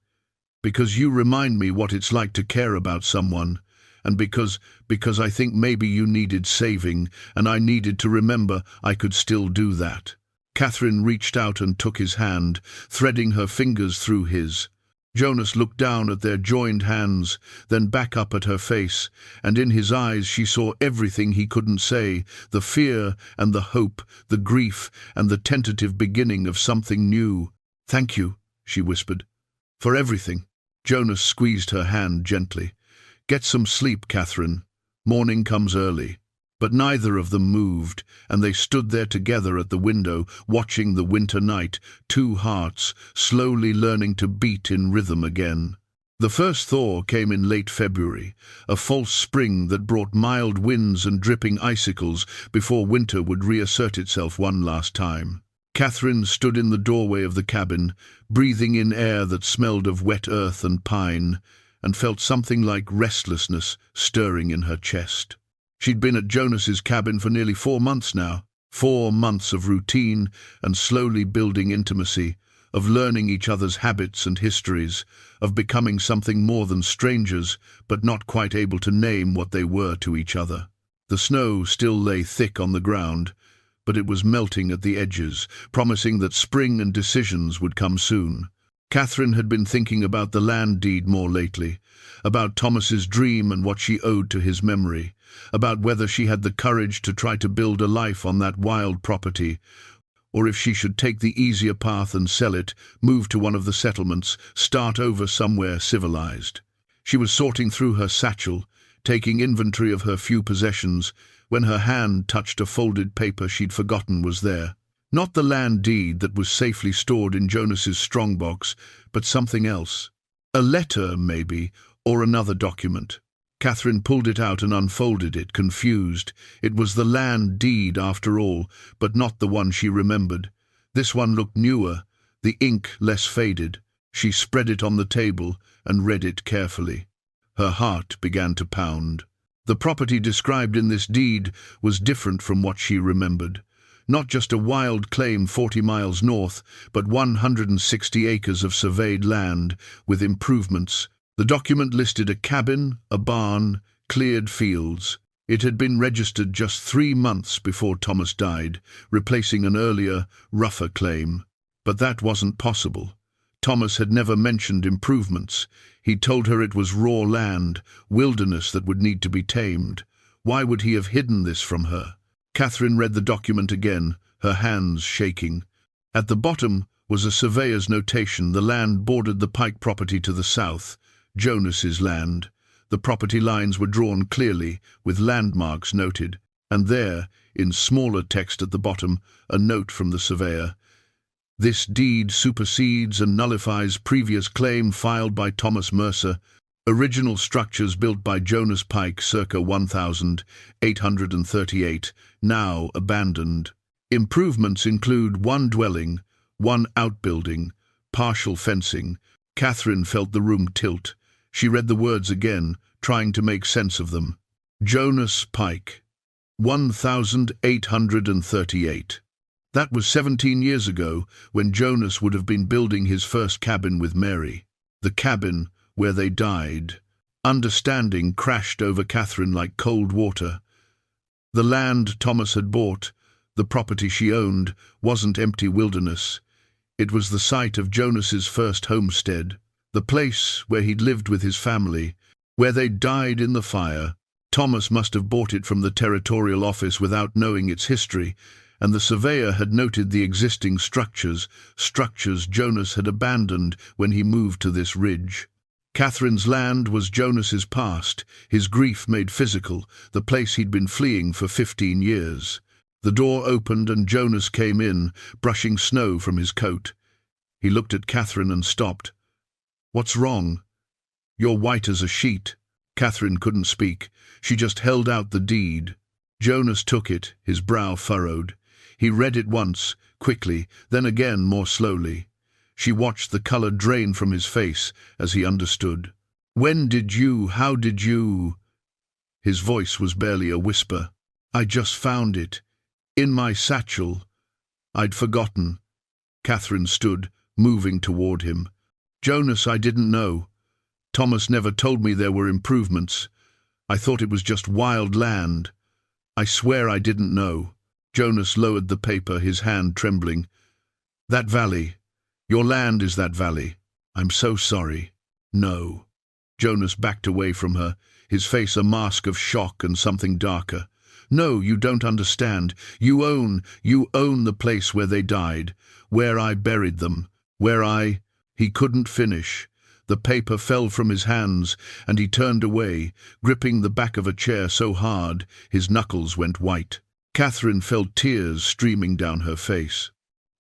because you remind me what it's like to care about someone, and because I think maybe you needed saving, and I needed to remember I could still do that. Catherine reached out and took his hand, threading her fingers through his. Jonas looked down at their joined hands, then back up at her face, and in his eyes she saw everything he couldn't say, the fear and the hope, the grief and the tentative beginning of something new. Thank you, she whispered. For everything. Jonas squeezed her hand gently. Get some sleep, Catherine. Morning comes early. But neither of them moved, and they stood there together at the window, watching the winter night, two hearts slowly learning to beat in rhythm again. The first thaw came in late February, a false spring that brought mild winds and dripping icicles before winter would reassert itself one last time. Catherine stood in the doorway of the cabin, breathing in air that smelled of wet earth and pine, and felt something like restlessness stirring in her chest. She'd been at Jonas's cabin for nearly 4 months now. 4 months of routine and slowly building intimacy, of learning each other's habits and histories, of becoming something more than strangers, but not quite able to name what they were to each other. The snow still lay thick on the ground, but it was melting at the edges, promising that spring and decisions would come soon. Catherine had been thinking about the land deed more lately, about Thomas's dream and what she owed to his memory, about whether she had the courage to try to build a life on that wild property, or if she should take the easier path and sell it, move to one of the settlements, start over somewhere civilized. She was sorting through her satchel, taking inventory of her few possessions, when her hand touched a folded paper she'd forgotten was there. Not the land deed that was safely stored in Jonas's strongbox, but something else. A letter, maybe, or another document. Catherine pulled it out and unfolded it, confused. It was the land deed, after all, but not the one she remembered. This one looked newer, the ink less faded. She spread it on the table and read it carefully. Her heart began to pound. The property described in this deed was different from what she remembered. Not just a wild claim 40 miles north, but 160 acres of surveyed land, with improvements. The document listed a cabin, a barn, cleared fields. It had been registered just 3 months before Thomas died, replacing an earlier, rougher claim. But that wasn't possible. Thomas had never mentioned improvements. He'd told her it was raw land, wilderness that would need to be tamed. Why would he have hidden this from her? Catherine read the document again, her hands shaking. At the bottom was a surveyor's notation. The land bordered the Pike property to the south, Jonas's land. The property lines were drawn clearly, with landmarks noted. And there, in smaller text at the bottom, a note from the surveyor. This deed supersedes and nullifies previous claim filed by Thomas Mercer. Original structures built by Jonas Pike circa 1838, now abandoned. Improvements include one dwelling, one outbuilding, partial fencing. Catherine felt the room tilt. She read the words again, trying to make sense of them. Jonas Pike, 1838. That was 17 years ago, when Jonas would have been building his first cabin with Mary. The cabin where they died. Understanding crashed over Catherine like cold water. The land Thomas had bought, the property she owned, wasn't empty wilderness. It was the site of Jonas's first homestead, the place where he'd lived with his family, where they died in the fire. Thomas must have bought it from the territorial office without knowing its history, and the surveyor had noted the existing structures Jonas had abandoned when he moved to this ridge. Catherine's land was Jonas's past, his grief made physical, the place he'd been fleeing for 15 years. The door opened and Jonas came in, brushing snow from his coat. He looked at Catherine and stopped. "What's wrong? You're white as a sheet." Catherine couldn't speak. She just held out the deed. Jonas took it, his brow furrowed. He read it once, quickly, then again more slowly. She watched the color drain from his face as he understood. How did you? His voice was barely a whisper. "I just found it. In my satchel. I'd forgotten." Catherine stood, moving toward him. "Jonas, I didn't know. Thomas never told me there were improvements. I thought it was just wild land. I swear I didn't know." Jonas lowered the paper, his hand trembling. "That valley. Your land is that valley. I'm so sorry." "No." Jonas backed away from her, his face a mask of shock and something darker. "No, you don't understand. You own the place where they died, where I buried them, where I—" He couldn't finish. The paper fell from his hands, and he turned away, gripping the back of a chair so hard his knuckles went white. Catherine felt tears streaming down her face.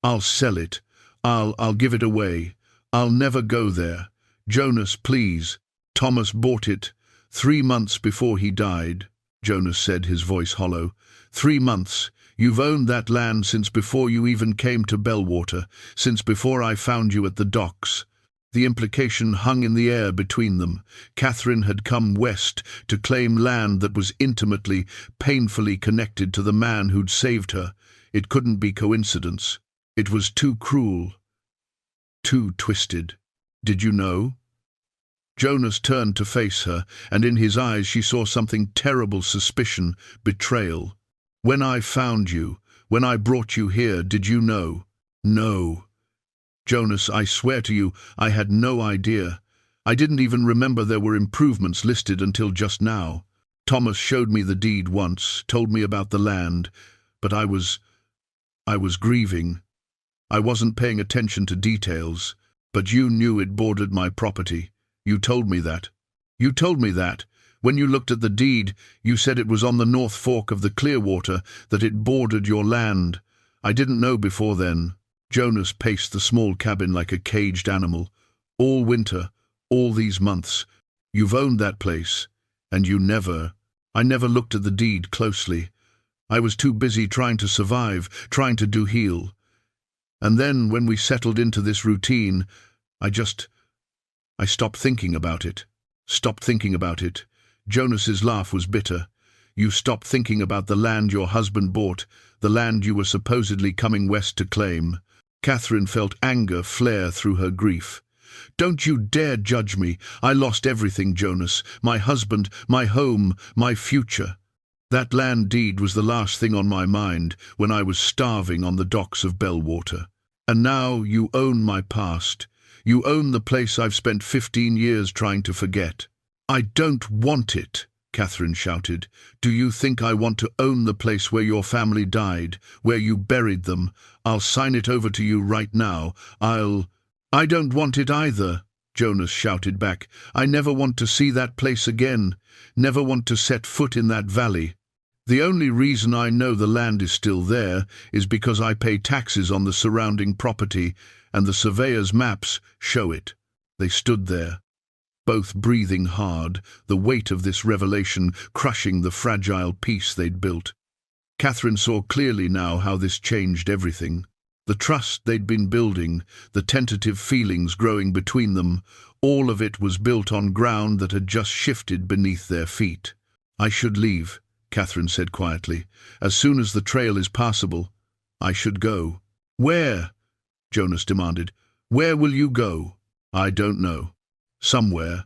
"I'll sell it. I'll give it away. I'll never go there. Jonas, please." "Thomas bought it 3 months before he died," Jonas said, his voice hollow. 3 months. You've owned that land since before you even came to Bellwater, since before I found you at the docks." The implication hung in the air between them. Catherine had come west to claim land that was intimately, painfully connected to the man who'd saved her. It couldn't be coincidence. It was too cruel, too twisted. "Did you know?" Jonas turned to face her, and in his eyes she saw something terrible: suspicion, betrayal. "When I found you, when I brought you here, did you know?" "No." "Jonas, I swear to you, I had no idea. I didn't even remember there were improvements listed until just now. Thomas showed me the deed once, told me about the land, but I was grieving. I wasn't paying attention to details, but you knew it bordered my property. You told me that. You told me that. When you looked at the deed, you said it was on the North Fork of the Clearwater, that it bordered your land. I didn't know before then." Jonas paced the small cabin like a caged animal. "All winter, all these months, you've owned that place, and I never looked at the deed closely. I was too busy trying to survive, trying to do heal. And then, when we settled into this routine, I stopped thinking about it. Stopped thinking about it." Jonas's laugh was bitter. "You stopped thinking about the land your husband bought, the land you were supposedly coming west to claim." Catherine felt anger flare through her grief. "Don't you dare judge me. I lost everything, Jonas. My husband, my home, my future. That land deed was the last thing on my mind when I was starving on the docks of Bellwater. And now you own my past. You own the place I've spent 15 years trying to forget." "I don't want it," Catherine shouted. "Do you think I want to own the place where your family died, where you buried them? I'll sign it over to you right now. "I don't want it either," Jonas shouted back. "I never want to see that place again. Never want to set foot in that valley." The only reason I know the land is still there is because I pay taxes on the surrounding property, and the surveyor's maps show it." They stood there, both breathing hard, the weight of this revelation crushing the fragile peace they'd built. Catherine saw clearly now how this changed everything. The trust they'd been building, the tentative feelings growing between them, all of it was built on ground that had just shifted beneath their feet. "I should leave," Catherine said quietly. "As soon as the trail is passable, I should go." "Where?" Jonas demanded. "Where will you go?" "I don't know. Somewhere.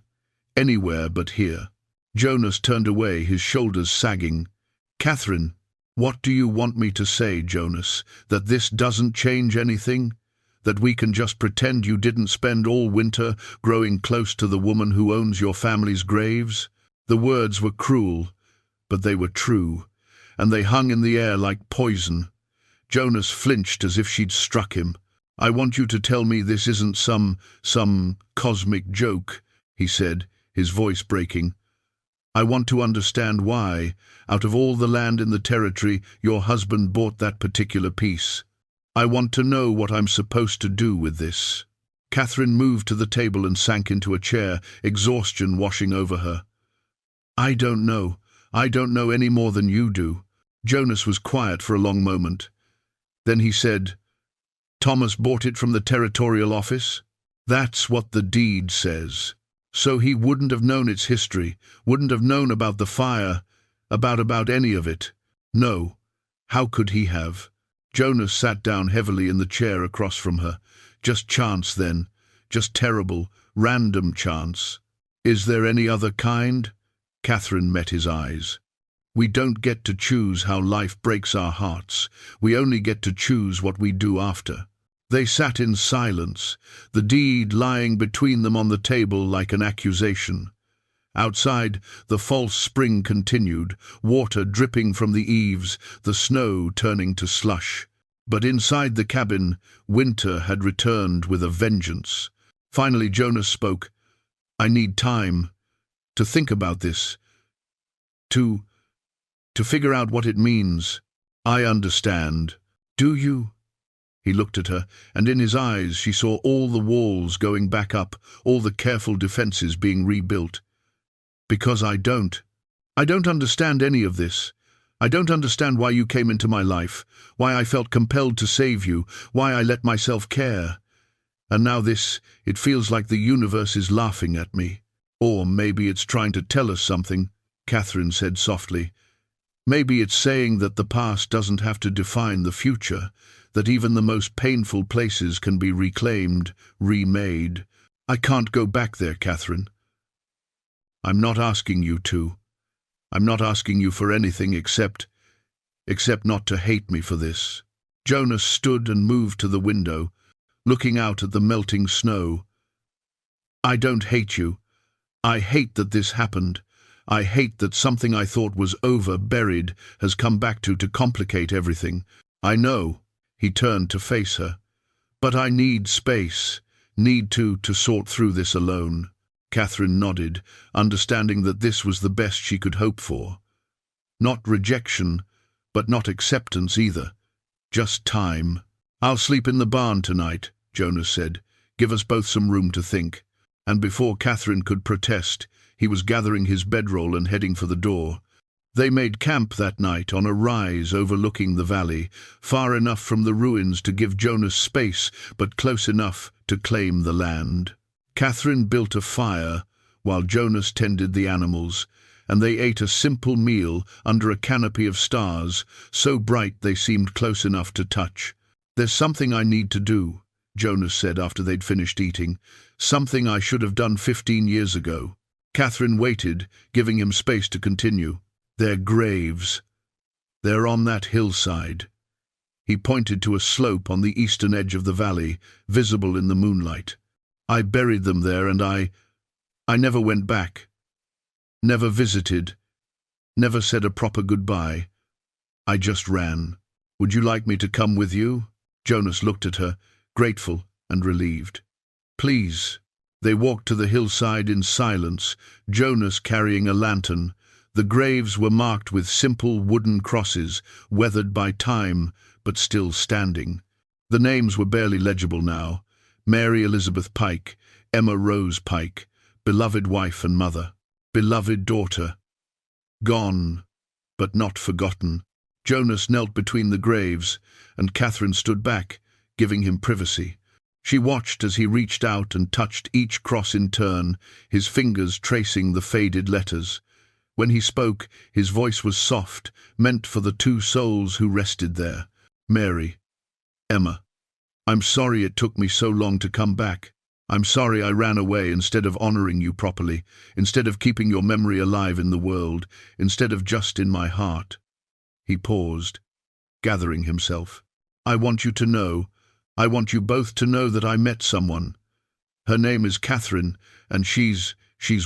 Anywhere but here." Jonas turned away, his shoulders sagging. "Catherine, what do you want me to say, Jonas? That this doesn't change anything? That we can just pretend you didn't spend all winter growing close to the woman who owns your family's graves?" The words were cruel, but they were true, and they hung in the air like poison. Jonas flinched as if she'd struck him. "I want you to tell me this isn't some cosmic joke," he said, his voice breaking. "I want to understand why, out of all the land in the territory, your husband bought that particular piece. I want to know what I'm supposed to do with this." Catherine moved to the table and sank into a chair, exhaustion washing over her. "I don't know. I don't know any more than you do." Jonas was quiet for a long moment. Then he said, "Thomas bought it from the territorial office?" "That's what the deed says. So he wouldn't have known its history, wouldn't have known about the fire, about any of it." "No. How could he have?" Jonas sat down heavily in the chair across from her. "Just chance, then. Just terrible, random chance." "Is there any other kind?" Catherine met his eyes. "We don't get to choose how life breaks our hearts. We only get to choose what we do after." They sat in silence, the deed lying between them on the table like an accusation. Outside, the false spring continued, water dripping from the eaves, the snow turning to slush. But inside the cabin, winter had returned with a vengeance. Finally Jonas spoke. "I need time to think about this, to figure out what it means." "I understand." "Do you?" He looked at her, and in his eyes she saw all the walls going back up, all the careful defenses being rebuilt. "Because I don't. I don't understand any of this. I don't understand why you came into my life, why I felt compelled to save you, why I let myself care. And now it feels like the universe is laughing at me. Or maybe it's trying to tell us something," Catherine said softly. "Maybe it's saying that the past doesn't have to define the future, that even the most painful places can be reclaimed, remade. I can't go back there, Catherine. I'm not asking you to. I'm not asking you for anything except not to hate me for this." Jonas stood and moved to the window, looking out at the melting snow. "I don't hate you. I hate that this happened. I hate that something I thought was over, buried, has come back to complicate everything. I know." He turned to face her. "But I need space, need to sort through this alone." Catherine nodded, understanding that this was the best she could hope for. Not rejection, but not acceptance either. Just time. "I'll sleep in the barn tonight," Jonas said. "Give us both some room to think." And before Catherine could protest, he was gathering his bedroll and heading for the door. They made camp that night on a rise overlooking the valley, far enough from the ruins to give Jonas space, but close enough to claim the land. Catherine built a fire while Jonas tended the animals, and they ate a simple meal under a canopy of stars, so bright they seemed close enough to touch. "There's something I need to do," Jonas said after they'd finished eating. "Something I should have done 15 years ago." Catherine waited, giving him space to continue. "Their graves. They're on that hillside." He pointed to a slope on the eastern edge of the valley, visible in the moonlight. "I buried them there, and I never went back. Never visited. Never said a proper goodbye. I just ran. Would you like me to come with you?" Jonas looked at her, grateful and relieved. "Please." They walked to the hillside in silence, Jonas carrying a lantern, The graves were marked with simple wooden crosses, weathered by time, but still standing. The names were barely legible now. Mary Elizabeth Pike, Emma Rose Pike, beloved wife and mother, beloved daughter. Gone, but not forgotten. Jonas knelt between the graves, and Catherine stood back, giving him privacy. She watched as he reached out and touched each cross in turn, his fingers tracing the faded letters. When he spoke, his voice was soft, meant for the two souls who rested there. Mary, Emma, I'm sorry it took me so long to come back. I'm sorry I ran away instead of honoring you properly, instead of keeping your memory alive in the world, instead of just in my heart. He paused, gathering himself. I want you to know, I want you both to know that I met someone. Her name is Catherine, and she's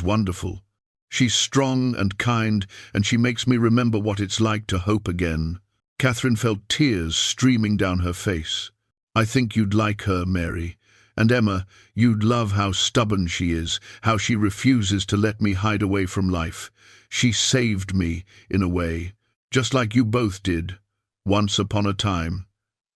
wonderful. She's strong and kind, and she makes me remember what it's like to hope again. Catherine felt tears streaming down her face. I think you'd like her, Mary. And Emma, you'd love how stubborn she is, how she refuses to let me hide away from life. She saved me, in a way, just like you both did, once upon a time.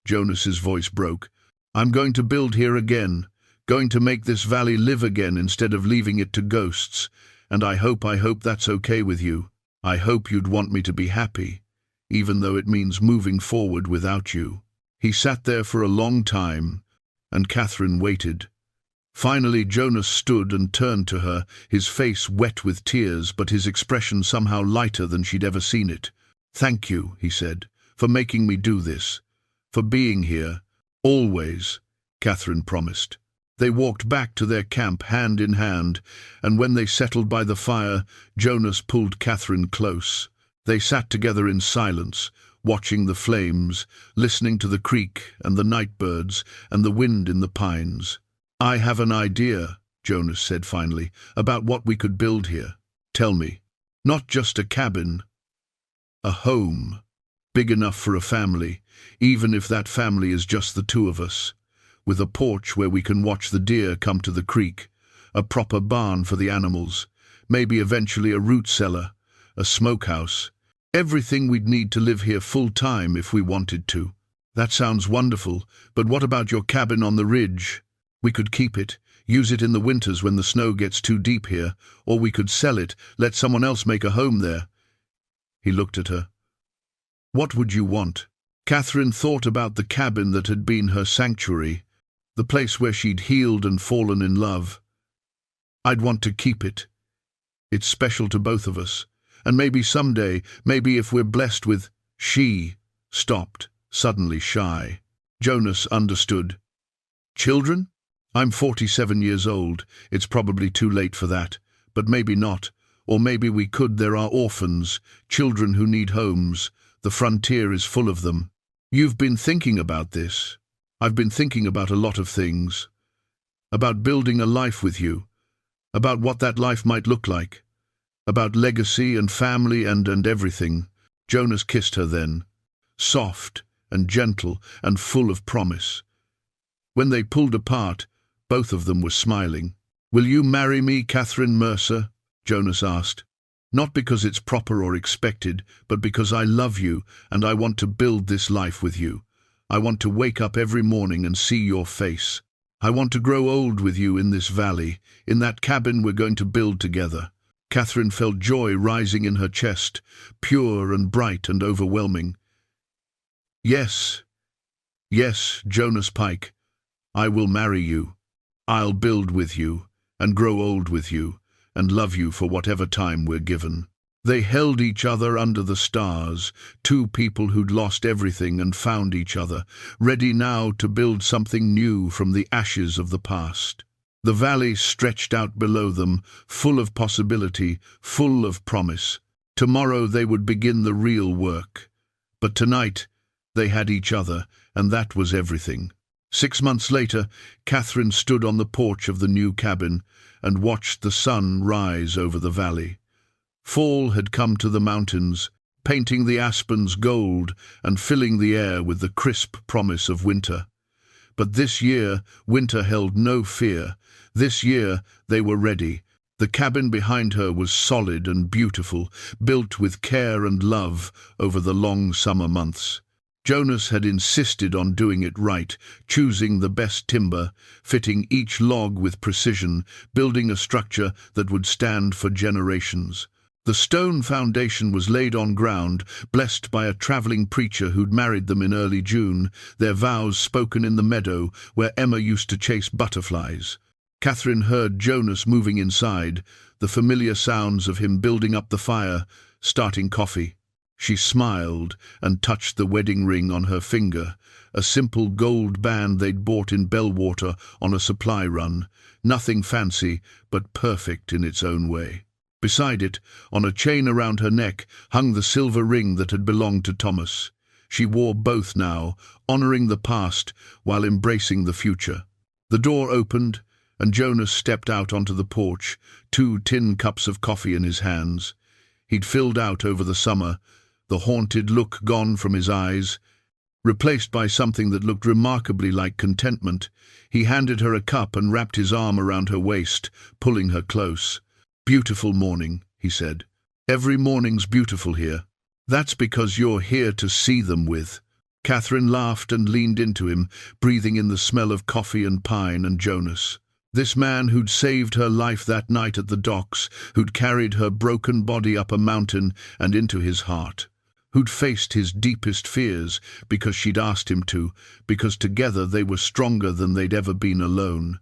Jonas's voice broke. I'm going to build here again, going to make this valley live again instead of leaving it to ghosts. And I hope that's okay with you. I hope you'd want me to be happy, even though it means moving forward without you. He sat there for a long time, and Catherine waited. Finally, Jonas stood and turned to her, his face wet with tears, but his expression somehow lighter than she'd ever seen it. Thank you, he said, for making me do this, for being here. Always, Catherine promised. They walked back to their camp hand in hand, and when they settled by the fire, Jonas pulled Catherine close. They sat together in silence, watching the flames, listening to the creek and the night birds and the wind in the pines. I have an idea, Jonas said finally, about what we could build here. Tell me. Not just a cabin. A home. Big enough for a family, even if that family is just the two of us. With a porch where we can watch the deer come to the creek, a proper barn for the animals, maybe eventually a root cellar, a smokehouse. Everything we'd need to live here full-time if we wanted to. That sounds wonderful, but what about your cabin on the ridge? We could keep it, use it in the winters when the snow gets too deep here, or we could sell it, let someone else make a home there. He looked at her. What would you want? Catherine thought about the cabin that had been her sanctuary, the place where she'd healed and fallen in love. I'd want to keep it. It's special to both of us. And maybe someday, maybe if we're blessed with... She stopped, suddenly shy. Jonas understood. Children? I'm 47 years old. It's probably too late for that. But maybe not. Or maybe we could. There are orphans, children who need homes. The frontier is full of them. You've been thinking about this. I've been thinking about a lot of things. About building a life with you. About what that life might look like. About legacy and family and everything. Jonas kissed her then, soft and gentle and full of promise. When they pulled apart, both of them were smiling. Will you marry me, Catherine Mercer? Jonas asked. Not because it's proper or expected, but because I love you and I want to build this life with you. I want to wake up every morning and see your face. I want to grow old with you in this valley, in that cabin we're going to build together. Catherine felt joy rising in her chest, pure and bright and overwhelming. Yes, Jonas Pike, I will marry you. I'll build with you, and grow old with you, and love you for whatever time we're given. They held each other under the stars, two people who'd lost everything and found each other, ready now to build something new from the ashes of the past. The valley stretched out below them, full of possibility, full of promise. Tomorrow they would begin the real work. But tonight they had each other, and that was everything. 6 months later, Catherine stood on the porch of the new cabin and watched the sun rise over the valley. Fall had come to the mountains, painting the aspens gold and filling the air with the crisp promise of winter. But this year, winter held no fear. This year, they were ready. The cabin behind her was solid and beautiful, built with care and love over the long summer months. Jonas had insisted on doing it right, choosing the best timber, fitting each log with precision, building a structure that would stand for generations. The stone foundation was laid on ground, blessed by a travelling preacher who'd married them in early June, their vows spoken in the meadow where Emma used to chase butterflies. Catherine heard Jonas moving inside, the familiar sounds of him building up the fire, starting coffee. She smiled and touched the wedding ring on her finger, a simple gold band they'd bought in Bellwater on a supply run, nothing fancy but perfect in its own way. Beside it, on a chain around her neck, hung the silver ring that had belonged to Thomas. She wore both now, honouring the past while embracing the future. The door opened, and Jonas stepped out onto the porch, 2 tin cups of coffee in his hands. He'd filled out over the summer, the haunted look gone from his eyes. Replaced by something that looked remarkably like contentment, he handed her a cup and wrapped his arm around her waist, pulling her close. "Beautiful morning," he said. "Every morning's beautiful here. That's because you're here to see them with." Catherine laughed and leaned into him, breathing in the smell of coffee and pine and Jonas. This man who'd saved her life that night at the docks, who'd carried her broken body up a mountain and into his heart, who'd faced his deepest fears because she'd asked him to, because together they were stronger than they'd ever been alone.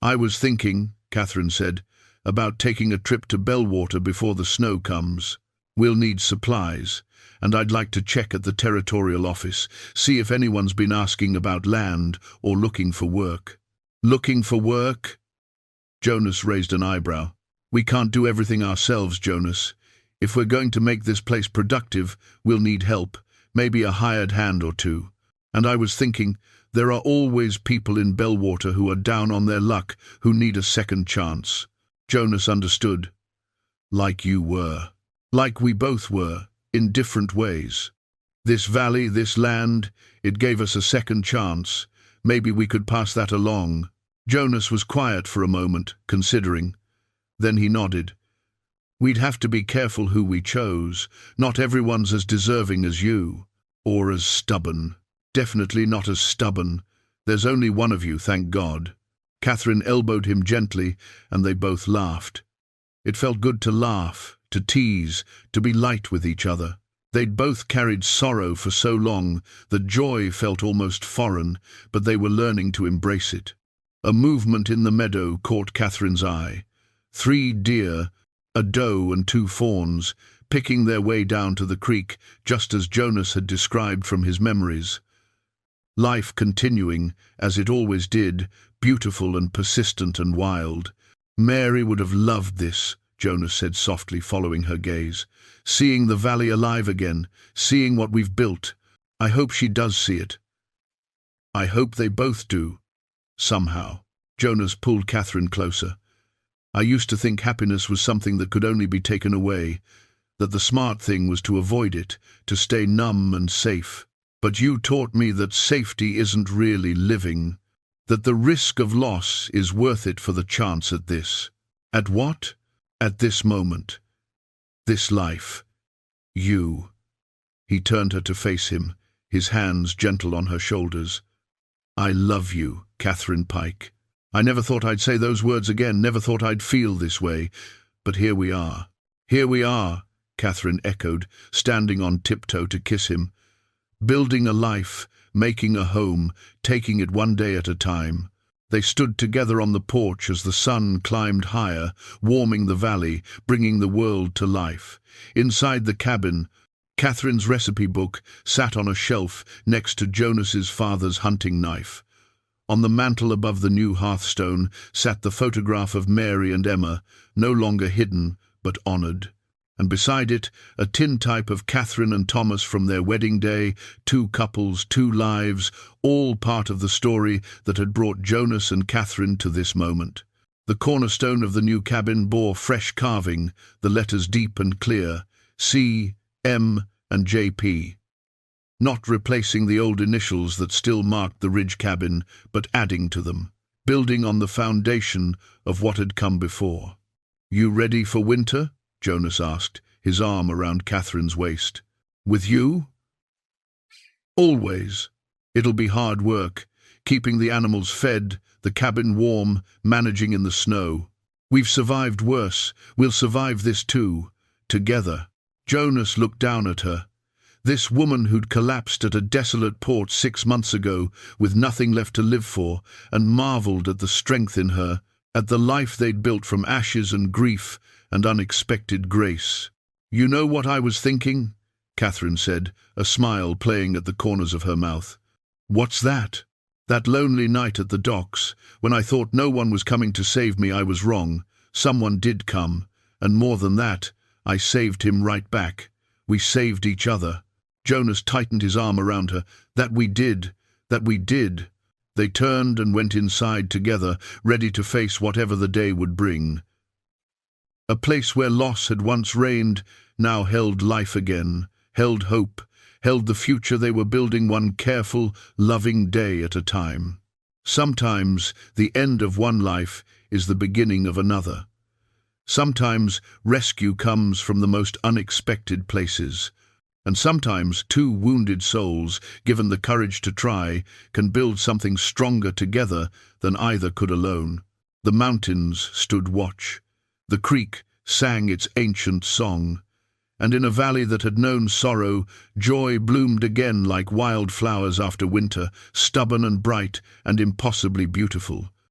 "I was thinking," Catherine said, "about taking a trip to Bellwater before the snow comes. We'll need supplies, and I'd like to check at the territorial office, see if anyone's been asking about land or looking for work." "Looking for work?" Jonas raised an eyebrow. "We can't do everything ourselves, Jonas. If we're going to make this place productive, we'll need help, maybe a hired hand or two. And I was thinking, there are always people in Bellwater who are down on their luck, who need a second chance." Jonas understood. "Like you were. Like we both were, in different ways. This valley, this land, it gave us a second chance. Maybe we could pass that along." Jonas was quiet for a moment, considering. Then he nodded. "We'd have to be careful who we chose. Not everyone's as deserving as you. Or as stubborn. Definitely not as stubborn. There's only one of you, thank God." Catherine elbowed him gently, and they both laughed. It felt good to laugh, to tease, to be light with each other. They'd both carried sorrow for so long that joy felt almost foreign, but they were learning to embrace it. A movement in the meadow caught Catherine's eye. 3 deer, a doe and 2 fawns, picking their way down to the creek, just as Jonas had described from his memories. Life continuing, as it always did, beautiful and persistent and wild. "Mary would have loved this," Jonas said softly, following her gaze. "Seeing the valley alive again, seeing what we've built. I hope she does see it." "I hope they both do. Somehow." Jonas pulled Catherine closer. "I used to think happiness was something that could only be taken away, that the smart thing was to avoid it, to stay numb and safe. But you taught me that safety isn't really living, that the risk of loss is worth it for the chance at this." "At what?" "At this moment. This life. You." He turned her to face him, his hands gentle on her shoulders. "I love you, Catherine Pike. I never thought I'd say those words again, never thought I'd feel this way. But here we are." "Here we are," Catherine echoed, standing on tiptoe to kiss him. "Building a life, making a home, taking it one day at a time." They stood together on the porch as the sun climbed higher, warming the valley, bringing the world to life. Inside the cabin, Catherine's recipe book sat on a shelf next to Jonas's father's hunting knife. On the mantel above the new hearthstone sat the photograph of Mary and Emma, no longer hidden but honoured. And beside it, a tintype of Catherine and Thomas from their wedding day, 2 couples, 2 lives, all part of the story that had brought Jonas and Catherine to this moment. The cornerstone of the new cabin bore fresh carving, the letters deep and clear, C, M, and JP. Not replacing the old initials that still marked the Ridge cabin, but adding to them, building on the foundation of what had come before. "You ready for winter?" Jonas asked, his arm around Catherine's waist. "With you?" "Always. It'll be hard work, keeping the animals fed, the cabin warm, managing in the snow. We've survived worse. We'll survive this too, together." Jonas looked down at her. This woman who'd collapsed at a desolate port 6 months ago with nothing left to live for, and marveled at the strength in her, at the life they'd built from ashes and grief and unexpected grace. "You know what I was thinking?" Catherine said, a smile playing at the corners of her mouth. "What's that?" "That lonely night at the docks, when I thought no one was coming to save me, I was wrong. Someone did come, and more than that, I saved him right back. We saved each other." Jonas tightened his arm around her. "That we did. That we did." They turned and went inside together, ready to face whatever the day would bring. A place where loss had once reigned now held life again, held hope, held the future they were building, one careful, loving day at a time. Sometimes the end of one life is the beginning of another. Sometimes rescue comes from the most unexpected places. And sometimes 2 wounded souls, given the courage to try, can build something stronger together than either could alone. The mountains stood watch. The creek sang its ancient song. And in a valley that had known sorrow, joy bloomed again like wildflowers after winter, stubborn and bright and impossibly beautiful.